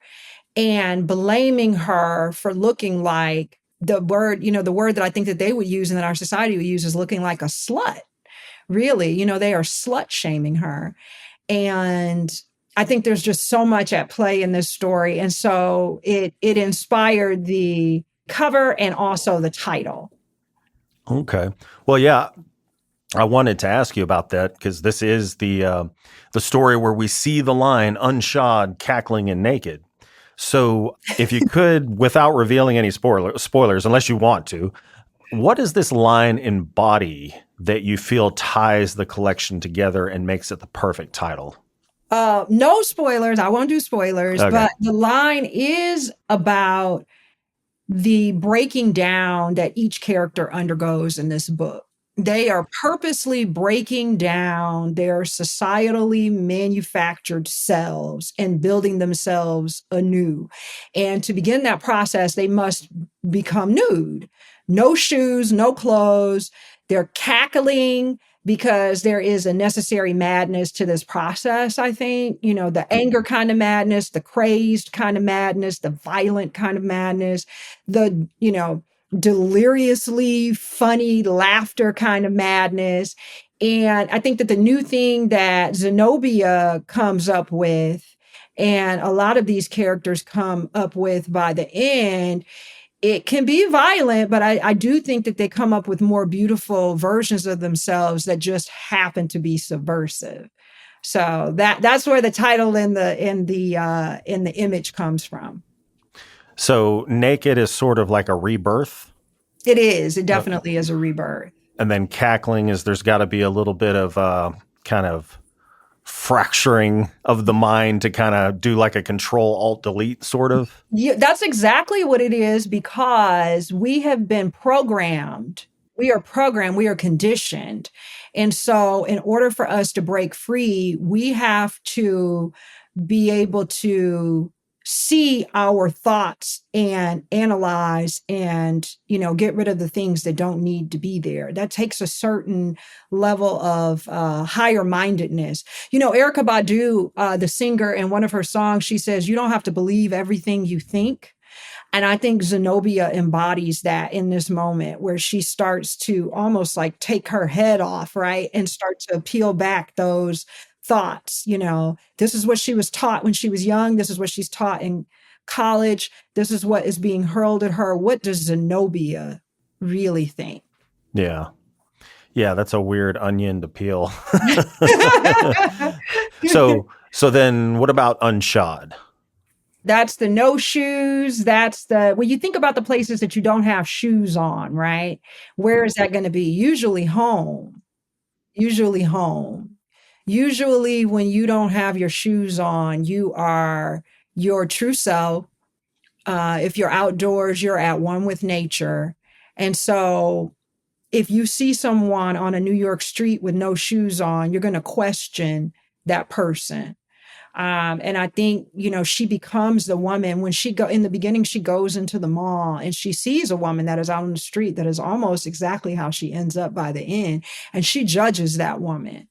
and blaming her for looking like the word that I think that they would use and that our society would use is looking like a slut. Really, they are slut shaming her. And I think there's just so much at play in this story. And so it inspired the cover and also the title. Okay. Well, yeah, I wanted to ask you about that because this is the story where we see the line "Unshod, Cackling and Naked." So if you could, without revealing any spoilers, unless you want to, what does this line embody that you feel ties the collection together and makes it the perfect title? No spoilers. I won't do spoilers, Okay. but the line is about the breaking down that each character undergoes in this book. They are purposely breaking down their societally manufactured selves and building themselves anew. And to begin that process, they must become nude. No shoes, no clothes. They're cackling because there is a necessary madness to this process, I think. The anger kind of madness, the crazed kind of madness, the violent kind of madness, the, deliriously funny laughter kind of madness. And I think that the new thing that Zenobia comes up with, and a lot of these characters come up with by the end, it can be violent, but I do think that they come up with more beautiful versions of themselves that just happen to be subversive. So that's where the title in the image comes from. So Naked is sort of like a rebirth. It is. It definitely is a rebirth. And then Cackling is there's got to be a little bit of kind of fracturing of the mind to kind of do like a Control-Alt-Delete sort of. Yeah, that's exactly what it is, because we have been programmed. We are programmed. We are conditioned. And so in order for us to break free, we have to be able to see our thoughts and analyze and, get rid of the things that don't need to be there. That takes a certain level of higher mindedness. Erykah Badu, the singer, in one of her songs, she says, you don't have to believe everything you think. And I think Zenobia embodies that in this moment where she starts to almost like take her head off, right? And start to peel back those thoughts. This is what she was taught when she was young. This is what she's taught in college. This is what is being hurled at her. What does Zenobia really think? Yeah. Yeah, that's a weird onion to peel. So then what about Unshod? That's the no shoes. When you think about the places that you don't have shoes on, right? Where is that going to be? Usually home. Usually home. Usually when you don't have your shoes on, you are your true self. If you're outdoors, you're at one with nature. And so if you see someone on a New York street with no shoes on, you're going to question that person. And I think, she becomes the woman when in the beginning, she goes into the mall and she sees a woman that is out on the street that is almost exactly how she ends up by the end. And she judges that woman.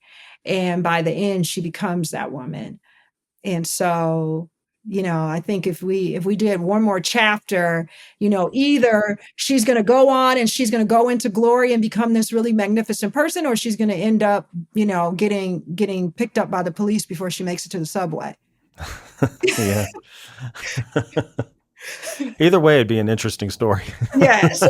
And by the end, she becomes that woman. And so, I think if we did one more chapter, either she's going to go on and she's going to go into glory and become this really magnificent person, or she's going to end up, getting picked up by the police before she makes it to the subway. Yeah. Either way, it'd be an interesting story. Yes.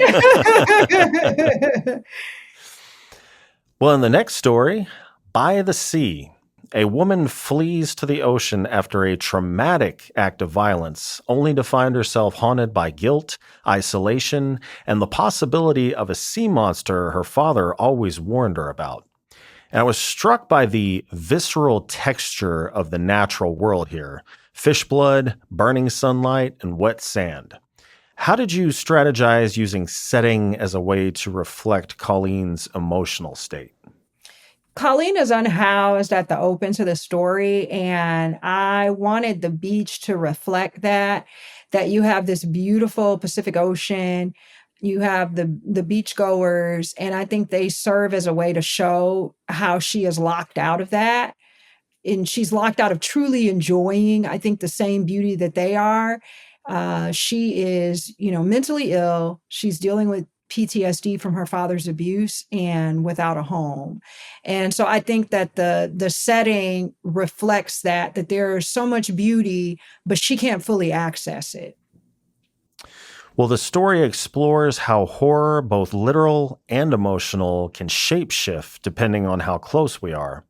Well, in the next story, By the Sea, a woman flees to the ocean after a traumatic act of violence, only to find herself haunted by guilt, isolation, and the possibility of a sea monster her father always warned her about. And I was struck by the visceral texture of the natural world here, fish blood, burning sunlight, and wet sand. How did you strategize using setting as a way to reflect Colleen's emotional state? Colleen is unhoused at the open to the story, and I wanted the beach to reflect that you have this beautiful Pacific Ocean, you have the beachgoers, and I think they serve as a way to show how she is locked out of that. And she's locked out of truly enjoying, I think, the same beauty that they are. She is, mentally ill. She's dealing with PTSD from her father's abuse and without a home. And so I think that the setting reflects that there is so much beauty, but she can't fully access it. Well, the story explores how horror, both literal and emotional, can shapeshift depending on how close we are.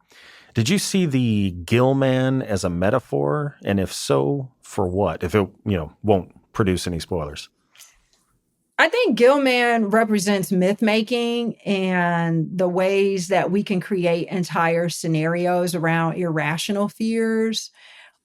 Did you see the gill man as a metaphor? And if so, for what? If it, won't produce any spoilers. I think Gilman represents myth making and the ways that we can create entire scenarios around irrational fears.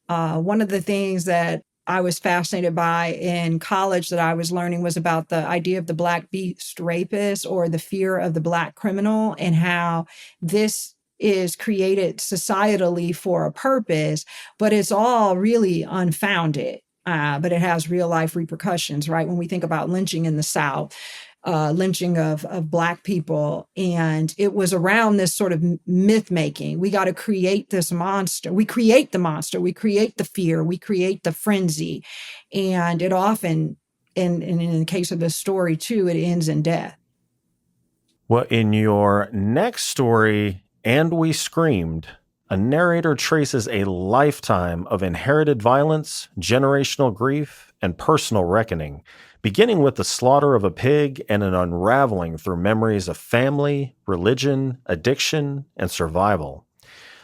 One of the things that I was fascinated by in college that I was learning was about the idea of the Black beast rapist, or the fear of the Black criminal, and how this is created societally for a purpose, but it's all really unfounded. But it has real life repercussions, right? When we think about lynching in the South, lynching of Black people, and it was around this sort of myth making. We got to create this monster. We create the monster. We create the fear. We create the frenzy, and it often, and in the case of this story too, it ends in death. Well, in your next story, And We Screamed, a narrator traces a lifetime of inherited violence, generational grief, and personal reckoning, beginning with the slaughter of a pig and an unraveling through memories of family, religion, addiction, and survival.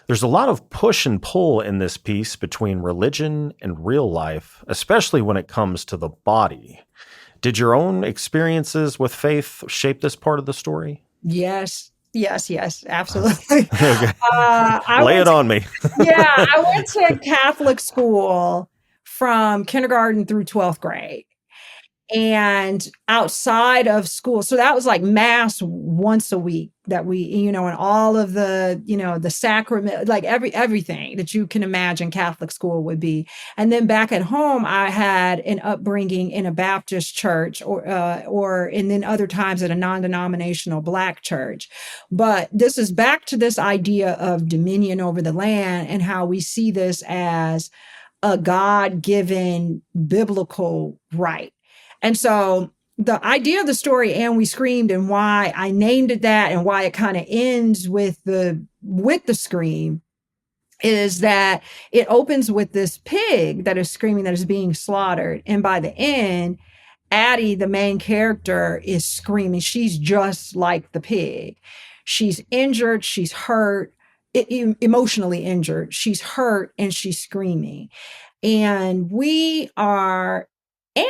There's a lot of push and pull in this piece between religion and real life, especially when it comes to the body. Did your own experiences with faith shape this part of the story? Yes. Yes, absolutely. Okay. Lay it on me. Yeah, I went to Catholic school from kindergarten through 12th grade. And outside of school, so that was like mass once a week that we, and all of the, the sacrament, like everything that you can imagine Catholic school would be. And then back at home, I had an upbringing in a Baptist church, and then other times at a non-denominational Black church. But this is back to this idea of dominion over the land and how we see this as a God-given biblical right. And so the idea of the story, And We Screamed, and why I named it that and why it kind of ends with the scream, is that it opens with this pig that is screaming, that is being slaughtered. And by the end, Addie, the main character, is screaming. She's just like the pig. She's injured. She's hurt, emotionally injured. She's hurt and she's screaming. And we are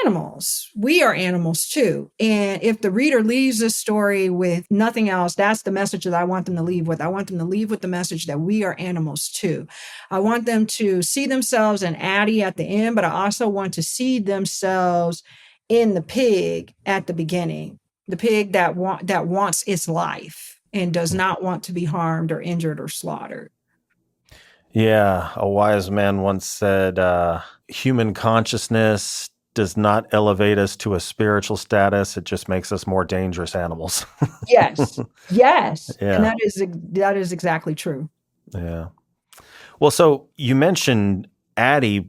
animals. We are animals too. And if the reader leaves this story with nothing else, that's the message that I want them to leave with. I want them to leave with the message that we are animals too. I want them to see themselves in Addie at the end, but I also want to see themselves in the pig at the beginning, the pig that wants its life and does not want to be harmed or injured or slaughtered. Yeah, a wise man once said, human consciousness does not elevate us to a spiritual status. It just makes us more dangerous animals. Yes. Yeah. And that is exactly true. Yeah. Well, so you mentioned Addie.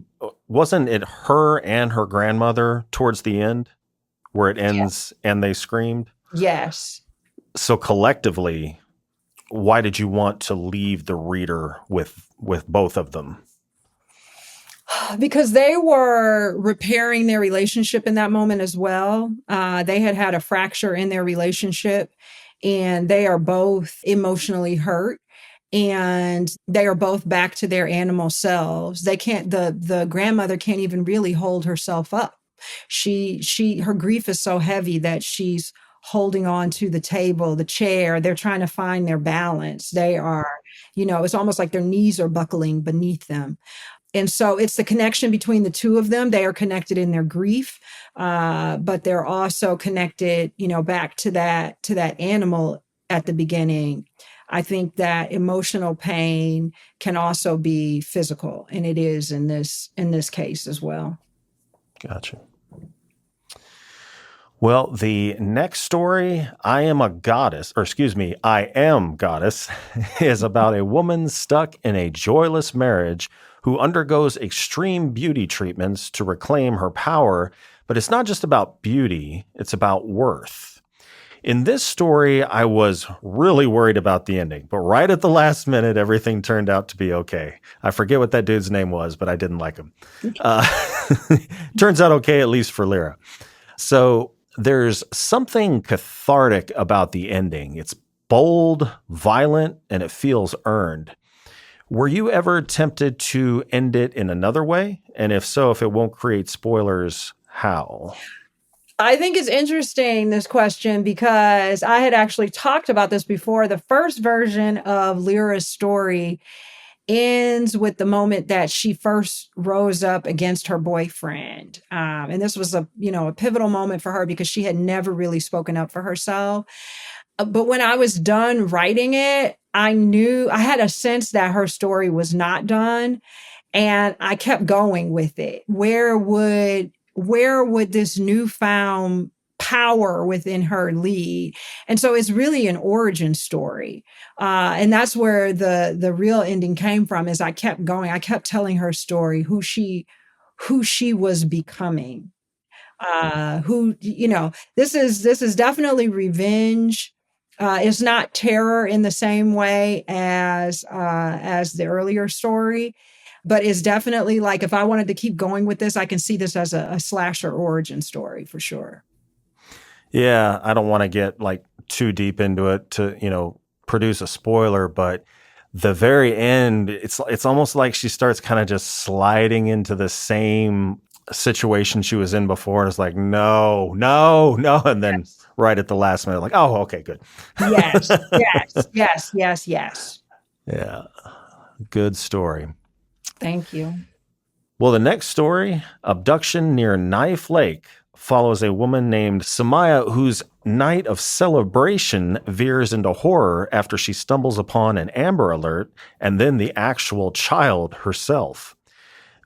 Wasn't it her and her grandmother towards the end where it ends and they screamed? Yes. So collectively, why did you want to leave the reader with both of them? Because they were repairing their relationship in that moment as well. They had a fracture in their relationship, and they are both emotionally hurt, and they are both back to their animal selves. They can't, the grandmother can't even really hold herself up. Her grief is so heavy that she's holding on to the table, the chair. They're trying to find their balance. They are, it's almost like their knees are buckling beneath them. And so it's the connection between the two of them. They are connected in their grief, but they're also connected, back to that animal at the beginning. I think that emotional pain can also be physical, and it is in this case as well. Gotcha. Well, the next story, I Am Goddess, is about a woman stuck in a joyless marriage who undergoes extreme beauty treatments to reclaim her power. But it's not just about beauty, it's about worth. In this story, I was really worried about the ending, but right at the last minute, everything turned out to be okay. I forget what that dude's name was, but I didn't like him. Turns out okay, at least for Lyra. So there's something cathartic about the ending. It's bold, violent, and it feels earned. Were you ever tempted to end it in another way? And if so, if it won't create spoilers, how? I think it's interesting, this question, because I had actually talked about this before. The first version of Lyra's story ends with the moment that she first rose up against her boyfriend. And this was a pivotal moment for her because she had never really spoken up for herself. But when I was done writing it, I had a sense that her story was not done. And I kept going with it. Where would this newfound power within her lead? And so it's really an origin story. And that's where the real ending came from, is I kept going. I kept telling her story, who she was becoming. This is definitely revenge. It's not terror in the same way as the earlier story, but it's definitely like, if I wanted to keep going with this, I can see this as a slasher origin story for sure. Yeah, I don't want to get like too deep into it to, produce a spoiler, but the very end, it's almost like she starts kind of just sliding into the same situation she was in before. And it's like, no. And then right at the last minute, like, oh, okay, good. Yes. Yeah. Good story. Thank you. Well, the next story, Abduction Near Knife Lake, follows a woman named Samaya whose night of celebration veers into horror after she stumbles upon an Amber Alert and then the actual child herself.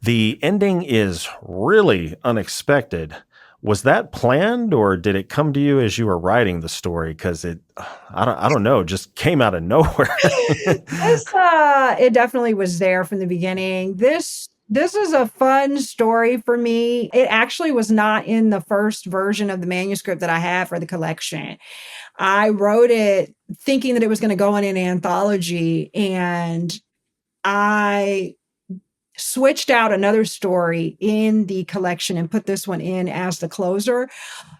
The ending is really unexpected. Was that planned, or did it come to you as you were writing the story? Because I don't know, just came out of nowhere. It definitely was there from the beginning. This is a fun story for me. It actually was not in the first version of the manuscript that I had for the collection. I wrote it thinking that it was going to go in an anthology, and I switched out another story in the collection and put this one in as the closer,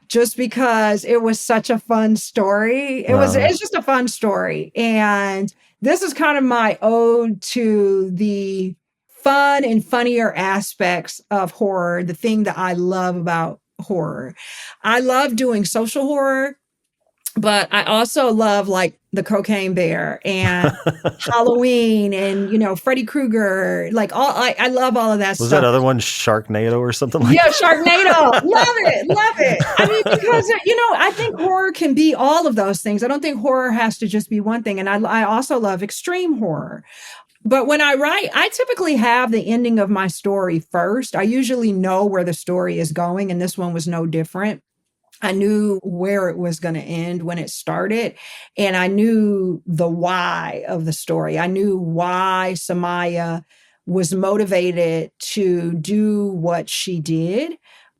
just because it was such a fun story. It's just a fun story. And this is kind of my ode to the fun and funnier aspects of horror, the thing that I love about horror. I love doing social horror, but I also love like the Cocaine Bear and Halloween and, Freddy Krueger, like I love all of that stuff. Was that other one Sharknado or something like that? Yeah, Sharknado. Love it. I mean, because, I think horror can be all of those things. I don't think horror has to just be one thing. And I also love extreme horror. But when I write, I typically have the ending of my story first. I usually know where the story is going, and this one was no different. I knew where it was going to end when it started, and I knew the why of the story. I knew why Samaya was motivated to do what she did.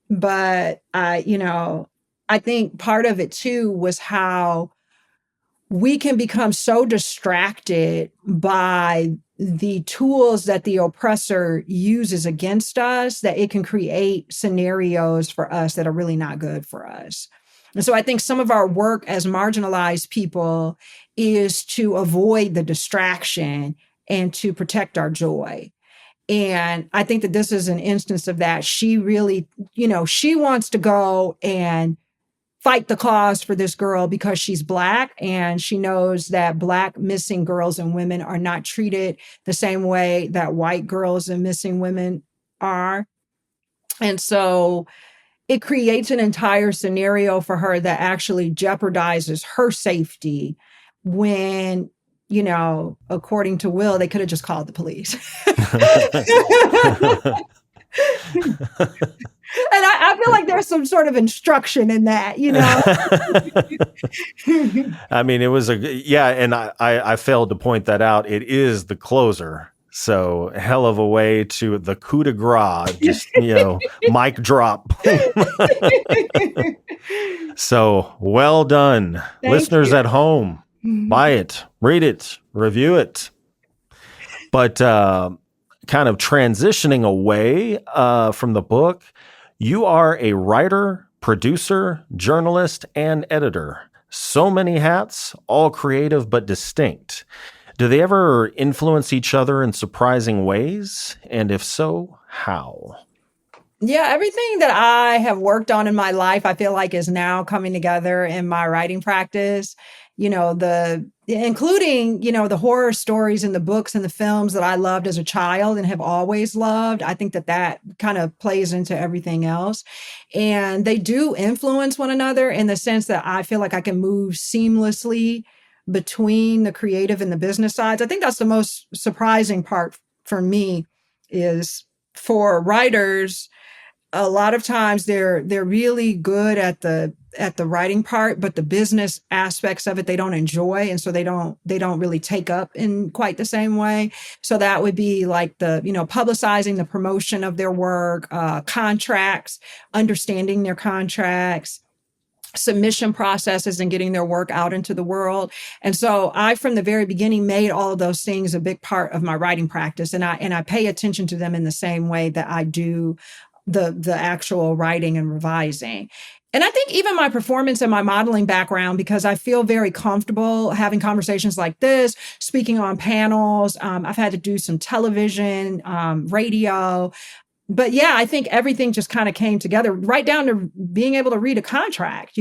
But I think part of it too was how we can become so distracted by the tools that the oppressor uses against us that it can create scenarios for us that are really not good for us. And so I think some of our work as marginalized people is to avoid the distraction and to protect our joy. And I think that this is an instance of that. She really, she wants to go and fight the cause for this girl because she's Black, and she knows that Black missing girls and women are not treated the same way that white girls and missing women are. And so it creates an entire scenario for her that actually jeopardizes her safety when, according to Will, they could have just called the police. And I feel like there's some sort of instruction in that, I mean, it was and I failed to point that out. It is the closer. So hell of a way to the coup de grace, just, mic drop. So well done. Thank Listeners you. at home, buy it, read it, review it. But kind of transitioning away from the book, you are a writer, producer, journalist, and editor. So many hats, all creative but distinct. Do they ever influence each other in surprising ways? And if so, how? Yeah, everything that I have worked on in my life, I feel like is now coming together in my writing practice. Including, the horror stories and the books and the films that I loved as a child and have always loved. I think that kind of plays into everything else. And they do influence one another in the sense that I feel like I can move seamlessly between the creative and the business sides. I think that's the most surprising part for me is for writers. A lot of times they're really good at the writing part, but the business aspects of it they don't enjoy, and so they don't really take up in quite the same way. So that would be like the publicizing, the promotion of their work, contracts, understanding their contracts, submission processes, and getting their work out into the world. And so I, from the very beginning, made all of those things a big part of my writing practice, and I pay attention to them in the same way that I do the actual writing and revising. And I think even my performance and my modeling background, because I feel very comfortable having conversations like this, speaking on panels. I've had to do some television, radio. But yeah, I think everything just kind of came together, right down to being able to read a contract,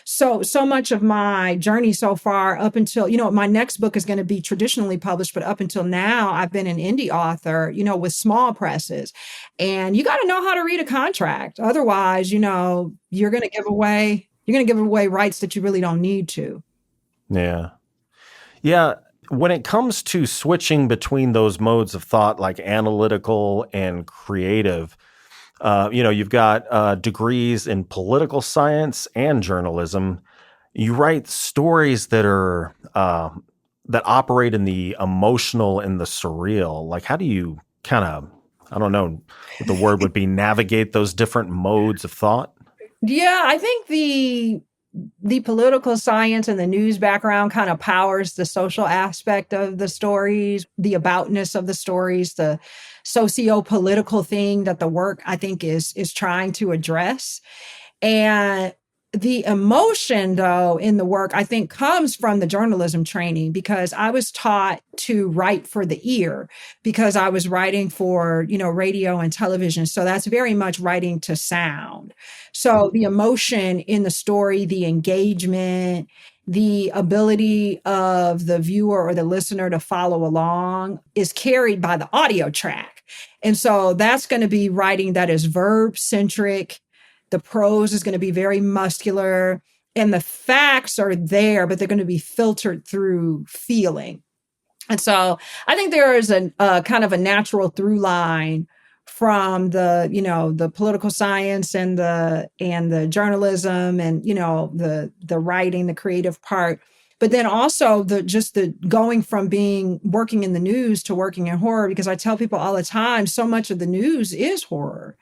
So much of my journey so far up until, my next book is going to be traditionally published, but up until now, I've been an indie author, with small presses. And you got to know how to read a contract. Otherwise, you're going to give away rights that you really don't need to. Yeah. Yeah. When it comes to switching between those modes of thought, like analytical and creative, you've got degrees in political science and journalism. You write stories that are that operate in the emotional and the surreal. Like, how do you kind of, I don't know what the word would be, navigate those different modes of thought? Yeah, I think the political science and the news background kind of powers the social aspect of the stories, the aboutness of the stories, the socio-political thing that the work, I think, is trying to address. And the emotion, though, in the work, I think, comes from the journalism training, because I was taught to write for the ear because I was writing for, radio and television. So that's very much writing to sound. So the emotion in the story, the engagement, the ability of the viewer or the listener to follow along is carried by the audio track. And so that's going to be writing that is verb centric. The prose is going to be very muscular, and the facts are there, but they're going to be filtered through feeling. And so I think there is a kind of a natural through line from the political science and the journalism and, the writing, the creative part. But then also the going from working in the news to working in horror, because I tell people all the time, so much of the news is horror.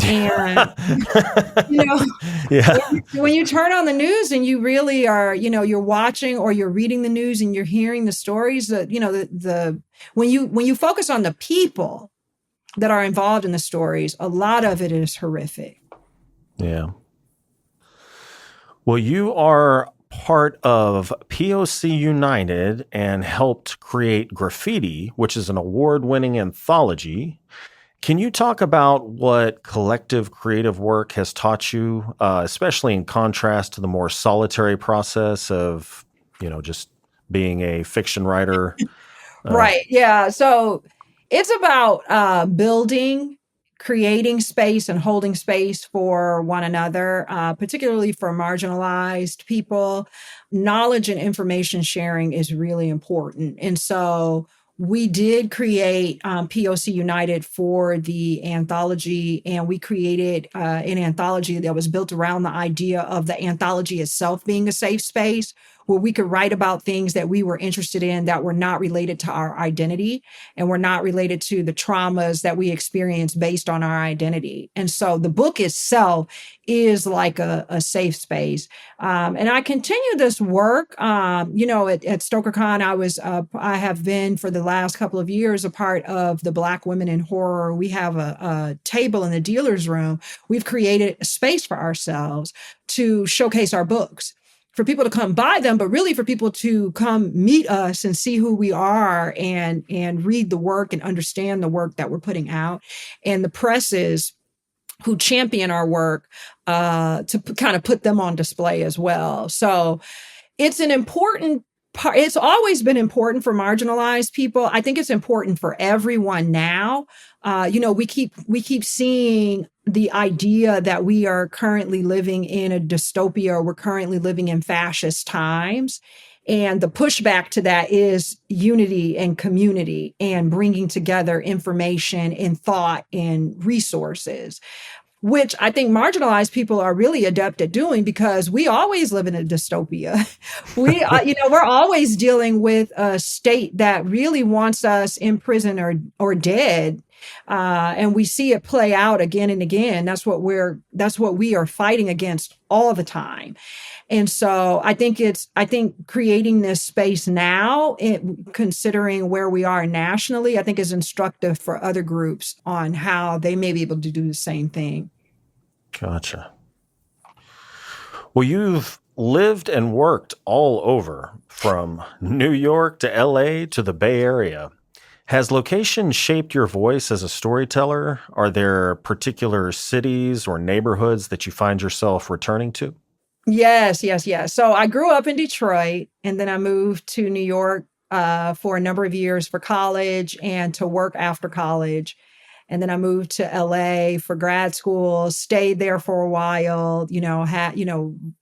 And, yeah. when you turn on the news and you really are, you're watching or you're reading the news and you're hearing the stories that, when you focus on the people that are involved in the stories, a lot of it is horrific. Yeah. Well, you are part of POC United and helped create Graffiti, which is an award-winning anthology. Can you talk about what collective creative work has taught you, especially in contrast to the more solitary process of, just being a fiction writer? Right. Yeah. So it's about building, creating space, and holding space for one another, particularly for marginalized people. Knowledge and information sharing is really important. And so we did create POC United for the anthology, and we created an anthology that was built around the idea of the anthology itself being a safe space where we could write about things that we were interested in that were not related to our identity and were not related to the traumas that we experience based on our identity. And so the book itself is like a safe space. And I continue this work. At StokerCon, I have been for the last couple of years a part of the Black Women in Horror. We have a table in the dealer's room. We've created a space for ourselves to showcase our books, for people to come buy them, but really for people to come meet us and see who we are and read the work and understand the work that we're putting out. And the presses who champion our work to kind of put them on display as well. So it's an important part. It's always been important for marginalized people. I think it's important for everyone now. We keep seeing the idea that we are currently living in a dystopia, or we're currently living in fascist times. And the pushback to that is unity and community and bringing together information and thought and resources, which I think marginalized people are really adept at doing because we always live in a dystopia. We're always dealing with a state that really wants us in prison or dead. And we see it play out again and again. That's what we are fighting against all the time. And so I think creating this space now, considering where we are nationally, I think is instructive for other groups on how they may be able to do the same thing. Gotcha. Well, you've lived and worked all over, from New York to LA to the Bay Area. Has location shaped your voice as a storyteller? Are there particular cities or neighborhoods that you find yourself returning to? Yes. So I grew up in Detroit, and then I moved to New York for a number of years for college and to work after college. And then I moved to LA for grad school, stayed there for a while,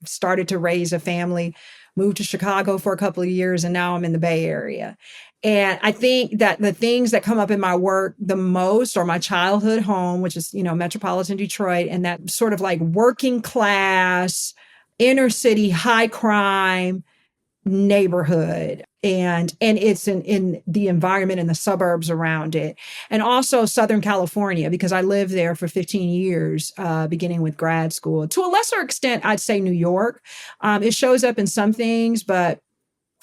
started to raise a family, moved to Chicago for a couple of years, and now I'm in the Bay Area. And I think that the things that come up in my work the most are my childhood home, which is, metropolitan Detroit, and that sort of like working class, inner city, high crime neighborhood. And it's in the environment and the suburbs around it. And also Southern California, because I lived there for 15 years, beginning with grad school. To a lesser extent, I'd say New York. It shows up in some things, but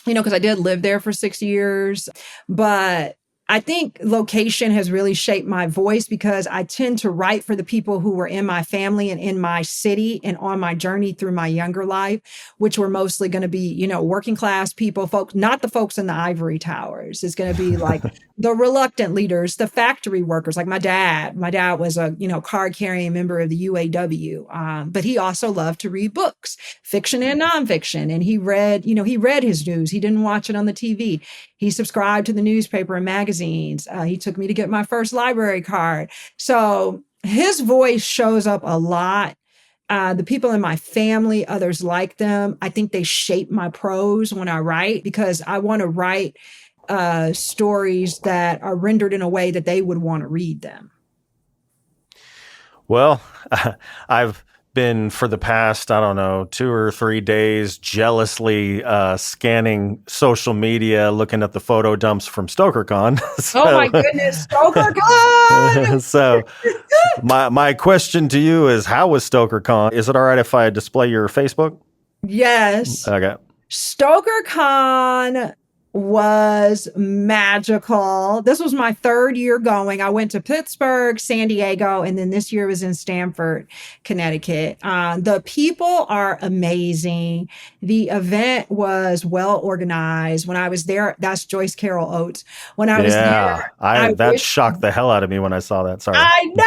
because I did live there for 6 years. But I think location has really shaped my voice because I tend to write for the people who were in my family and in my city and on my journey through my younger life, which were mostly going to be, working class people, folks, not the folks in the ivory towers. It's going to be like the reluctant leaders, the factory workers, like my dad. My dad was a, card carrying member of the UAW, but he also loved to read books, fiction and nonfiction. And he read his news. He didn't watch it on the TV. He subscribed to the newspaper and magazines. He took me to get my first library card. So his voice shows up a lot. The people in my family, others like them, I think they shape my prose when I write because I want to write stories that are rendered in a way that they would want to read them. Well, I've been for the past, 2 or 3 days jealously scanning social media, looking at the photo dumps from StokerCon. Oh my goodness, StokerCon! So my question to you is, how was StokerCon? Is it all right if I display your Facebook? Yes. Okay. StokerCon was magical. This was my third year going. I went to Pittsburgh, San Diego, and then this year was in Stamford, Connecticut. The people are amazing. The event was well organized. When I was there, that's Joyce Carol Oates. When I was there, that shocked the hell out of me when I saw that. Sorry. I know.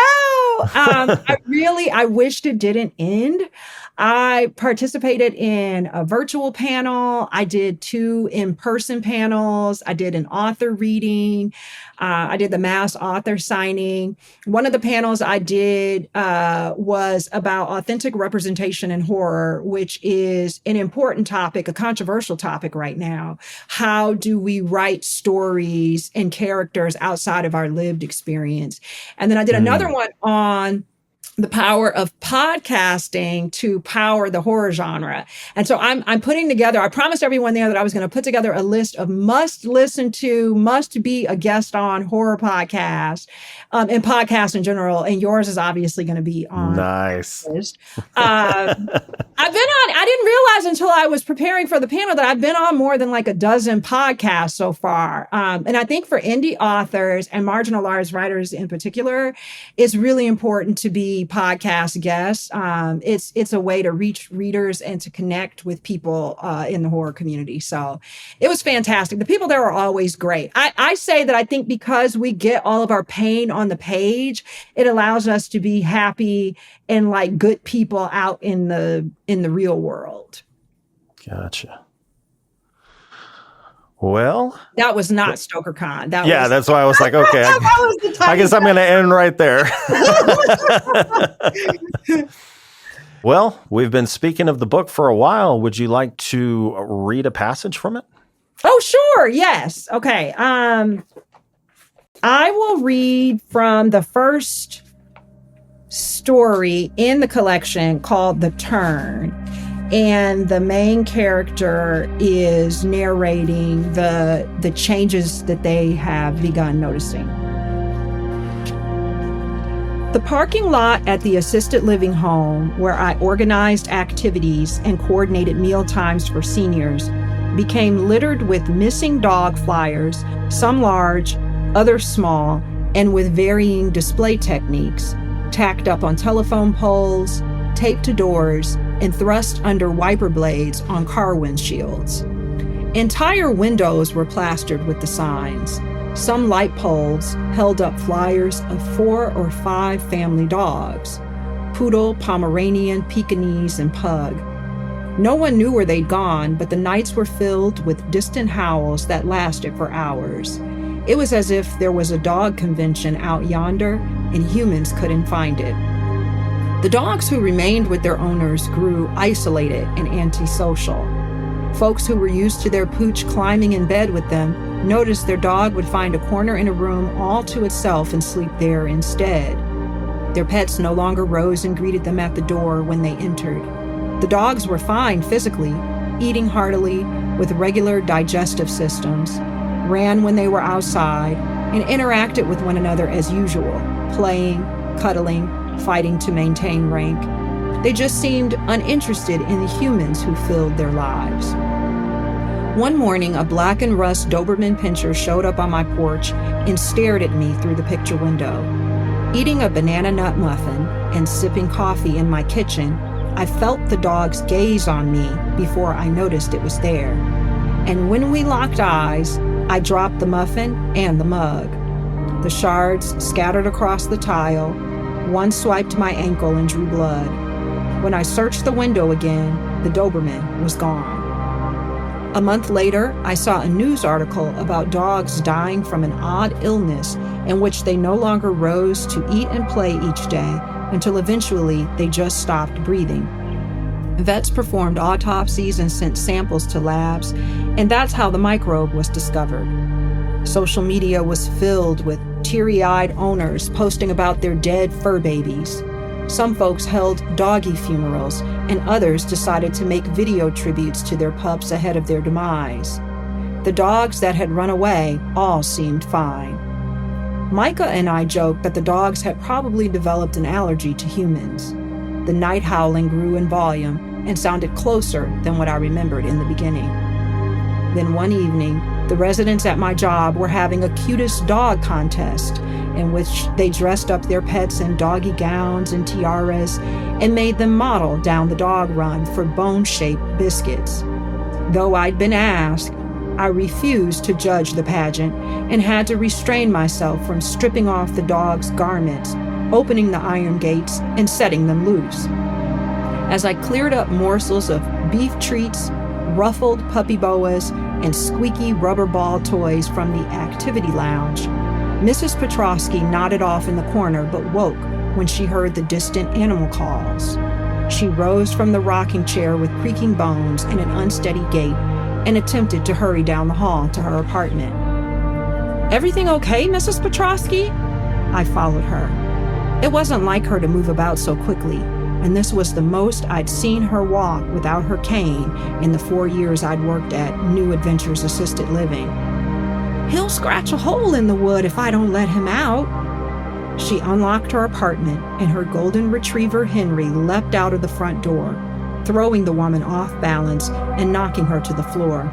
I wished it didn't end. I participated in a virtual panel. I did 2 in-person panels. I did an author reading. I did the mass author signing. One of the panels I did was about authentic representation in horror, which is an important topic, a controversial topic right now. How do we write stories and characters outside of our lived experience? And then I did another one on the power of podcasting to power the horror genre. And so I'm putting together, I promised everyone there that I was going to put together a list of must listen to, must be a guest on horror podcasts, and podcasts in general. And yours is obviously going to be on. Nice. I didn't realize until I was preparing for the panel that I've been on more than like a dozen podcasts so far. And I think for indie authors and marginalized writers in particular, it's really important to be podcast guests. It's a way to reach readers and to connect with people in the horror community. So it was fantastic. The people there are always great. I say that I think because we get all of our pain on the page, it allows us to be happy and like good people out in the real world. Gotcha. Well, that was not StokerCon. That's why I was like, okay, I guess I'm going to end right there. Well, we've been speaking of the book for a while. Would you like to read a passage from it? Oh, sure. Yes. Okay. I will read from the first story in the collection called The Turn. And the main character is narrating the changes that they have begun noticing. The parking lot at the assisted living home where I organized activities and coordinated meal times for seniors became littered with missing dog flyers, some large, others small, and with varying display techniques, tacked up on telephone poles, taped to doors, and thrust under wiper blades on car windshields. Entire windows were plastered with the signs. Some light poles held up flyers of 4 or 5 family dogs: Poodle, Pomeranian, Pekingese, and Pug. No one knew where they'd gone, but the nights were filled with distant howls that lasted for hours. It was as if there was a dog convention out yonder and humans couldn't find it. The dogs who remained with their owners grew isolated and antisocial. Folks who were used to their pooch climbing in bed with them noticed their dog would find a corner in a room all to itself and sleep there instead. Their pets no longer rose and greeted them at the door when they entered. The dogs were fine physically, eating heartily with regular digestive systems, ran when they were outside, and interacted with one another as usual, playing, cuddling, fighting to maintain rank. They just seemed uninterested in the humans who filled their lives. One morning, a black and rust Doberman Pinscher showed up on my porch and stared at me through the picture window. Eating a banana nut muffin and sipping coffee in my kitchen, I felt the dog's gaze on me before I noticed it was there. And when we locked eyes, I dropped the muffin and the mug. The shards scattered across the tile. One swiped my ankle and drew blood. When I searched the window again, the Doberman was gone. A month later, I saw a news article about dogs dying from an odd illness in which they no longer rose to eat and play each day until eventually they just stopped breathing. Vets performed autopsies and sent samples to labs, and that's how the microbe was discovered. Social media was filled with teary-eyed owners posting about their dead fur babies. Some folks held doggy funerals, and others decided to make video tributes to their pups ahead of their demise. The dogs that had run away all seemed fine. Micah and I joked that the dogs had probably developed an allergy to humans. The night howling grew in volume and sounded closer than what I remembered in the beginning. Then one evening, The residents at my job were having a cutest dog contest in which they dressed up their pets in doggy gowns and tiaras and made them model down the dog run for bone-shaped biscuits. Though I'd been asked, I refused to judge the pageant and had to restrain myself from stripping off the dog's garments, opening the iron gates, and setting them loose. As I cleared up morsels of beef treats, ruffled puppy boas, and squeaky rubber ball toys from the activity lounge, Mrs. Petrosky nodded off in the corner but woke when she heard the distant animal calls. She rose from the rocking chair with creaking bones and an unsteady gait and attempted to hurry down the hall to her apartment. "Everything okay, Mrs. Petrosky?" I followed her. It wasn't like her to move about so quickly, and this was the most I'd seen her walk without her cane in the 4 years I'd worked at New Adventures Assisted Living. "He'll scratch a hole in the wood if I don't let him out." She unlocked her apartment, and her golden retriever Henry leapt out of the front door, throwing the woman off balance and knocking her to the floor.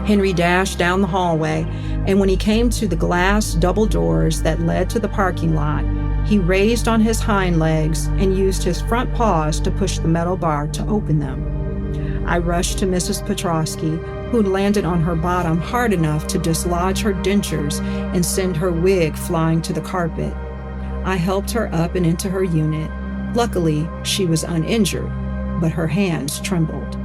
Henry dashed down the hallway, and when he came to the glass double doors that led to the parking lot, he raised on his hind legs and used his front paws to push the metal bar to open them. I rushed to Mrs. Petrosky, who landed on her bottom hard enough to dislodge her dentures and send her wig flying to the carpet. I helped her up and into her unit. Luckily, she was uninjured, but her hands trembled.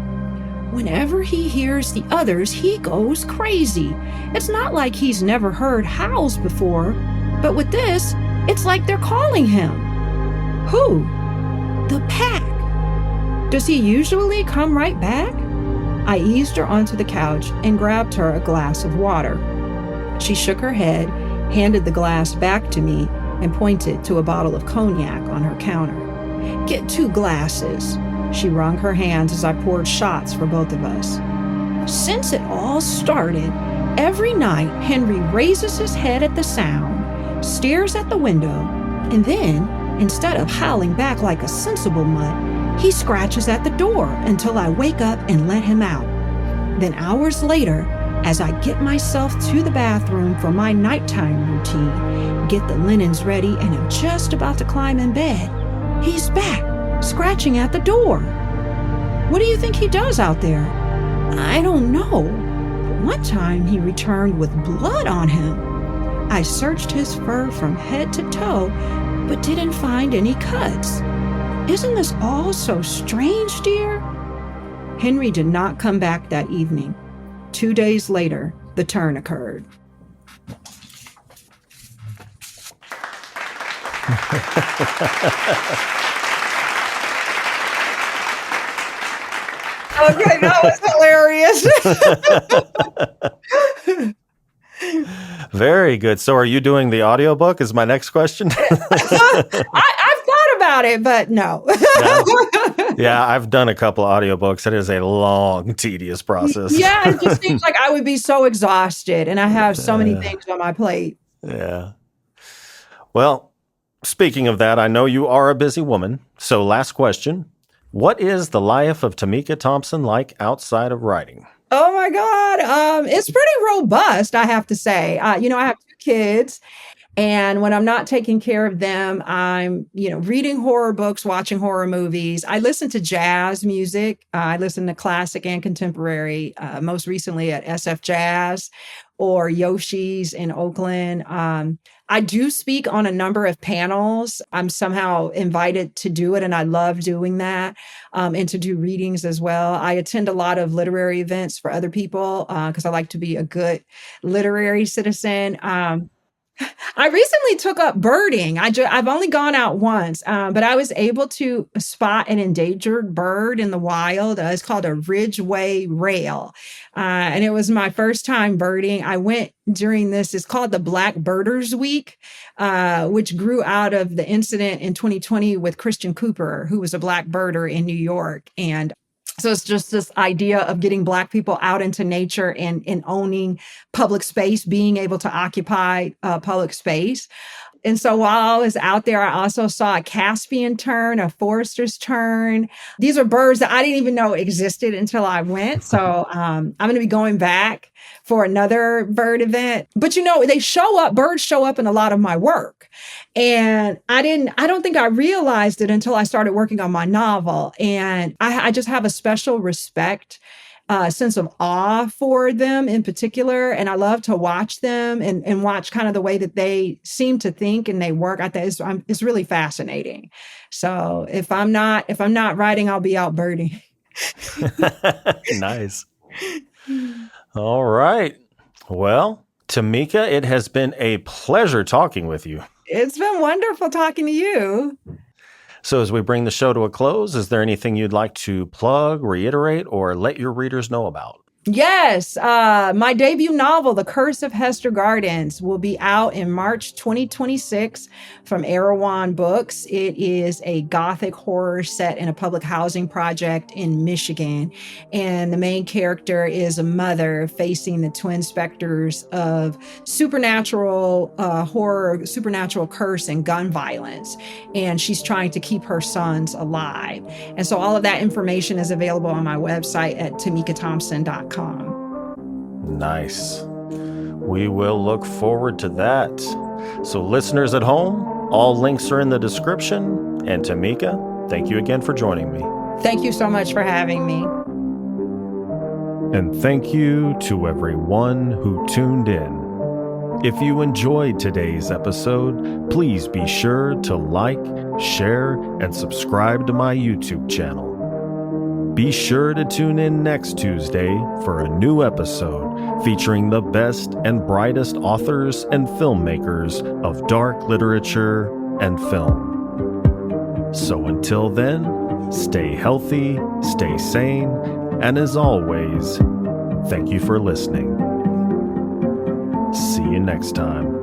"Whenever he hears the others, he goes crazy. It's not like he's never heard howls before, but with this, it's like they're calling him." "Who?" "The pack." "Does he usually come right back?" I eased her onto the couch and grabbed her a glass of water. She shook her head, handed the glass back to me, and pointed to a bottle of cognac on her counter. "Get 2 glasses." She wrung her hands as I poured shots for both of us. "Since it all started, every night Henry raises his head at the sound, stares at the window, and then, instead of howling back like a sensible mutt, he scratches at the door until I wake up and let him out. Then hours later, as I get myself to the bathroom for my nighttime routine, get the linens ready, and am just about to climb in bed, he's back, scratching at the door. What do you think he does out there? I don't know. But one time he returned with blood on him. I searched his fur from head to toe, but didn't find any cuts. Isn't this all so strange, dear?" Henry did not come back that evening. 2 days later, the turn occurred. Okay, that was hilarious. Very good. So are you doing the audiobook is my next question? I've thought about it, but no. Yeah, I've done a couple of audiobooks. It is a long, tedious process. Yeah, it just seems like I would be so exhausted, and I have so many things on my plate. Yeah. Well, speaking of that, I know you are a busy woman. So last question. What is the life of Tamika Thompson like outside of writing? Oh my God. It's pretty robust, I have to say. I have 2 kids, and when I'm not taking care of them, I'm, reading horror books, watching horror movies. I listen to jazz music. I listen to classic and contemporary, most recently at SF Jazz or Yoshi's in Oakland. I do speak on a number of panels. I'm somehow invited to do it, and I love doing that, and to do readings as well. I attend a lot of literary events for other people because I like to be a good literary citizen. I recently took up birding. I've only gone out once, but I was able to spot an endangered bird in the wild. It's called a Ridgeway rail. And it was my first time birding. I went during this, it's called the Black Birders Week, which grew out of the incident in 2020 with Christian Cooper, who was a black birder in New York. And so it's just this idea of getting Black people out into nature and owning public space, being able to occupy public space. And so while I was out there, I also saw a Caspian tern, a Forrester's tern. These are birds that I didn't even know existed until I went. So I'm going to be going back for another bird event. But birds show up in a lot of my work. And I don't think I realized it until I started working on my novel. And I just have a special respect, sense of awe for them in particular. And I love to watch them and watch kind of the way that they seem to think and they work. I think it's really fascinating. So if I'm not writing, I'll be out birding. Nice. All right. Well, Tamika, it has been a pleasure talking with you. It's been wonderful talking to you. So as we bring the show to a close, is there anything you'd like to plug, reiterate, or let your readers know about? Yes. My debut novel, The Curse of Hester Gardens, will be out in March 2026 from Erewhon Books. It is a gothic horror set in a public housing project in Michigan. And the main character is a mother facing the twin specters of supernatural horror, supernatural curse, and gun violence. And she's trying to keep her sons alive. And so all of that information is available on my website at tamikathompson.com. Nice. We will look forward to that. So listeners at home, all links are in the description. And Tamika, thank you again for joining me. Thank you so much for having me. And thank you to everyone who tuned in. If you enjoyed today's episode, please be sure to like, share, and subscribe to my YouTube channel. Be sure to tune in next Tuesday for a new episode featuring the best and brightest authors and filmmakers of dark literature and film. So until then, stay healthy, stay sane, and as always, thank you for listening. See you next time.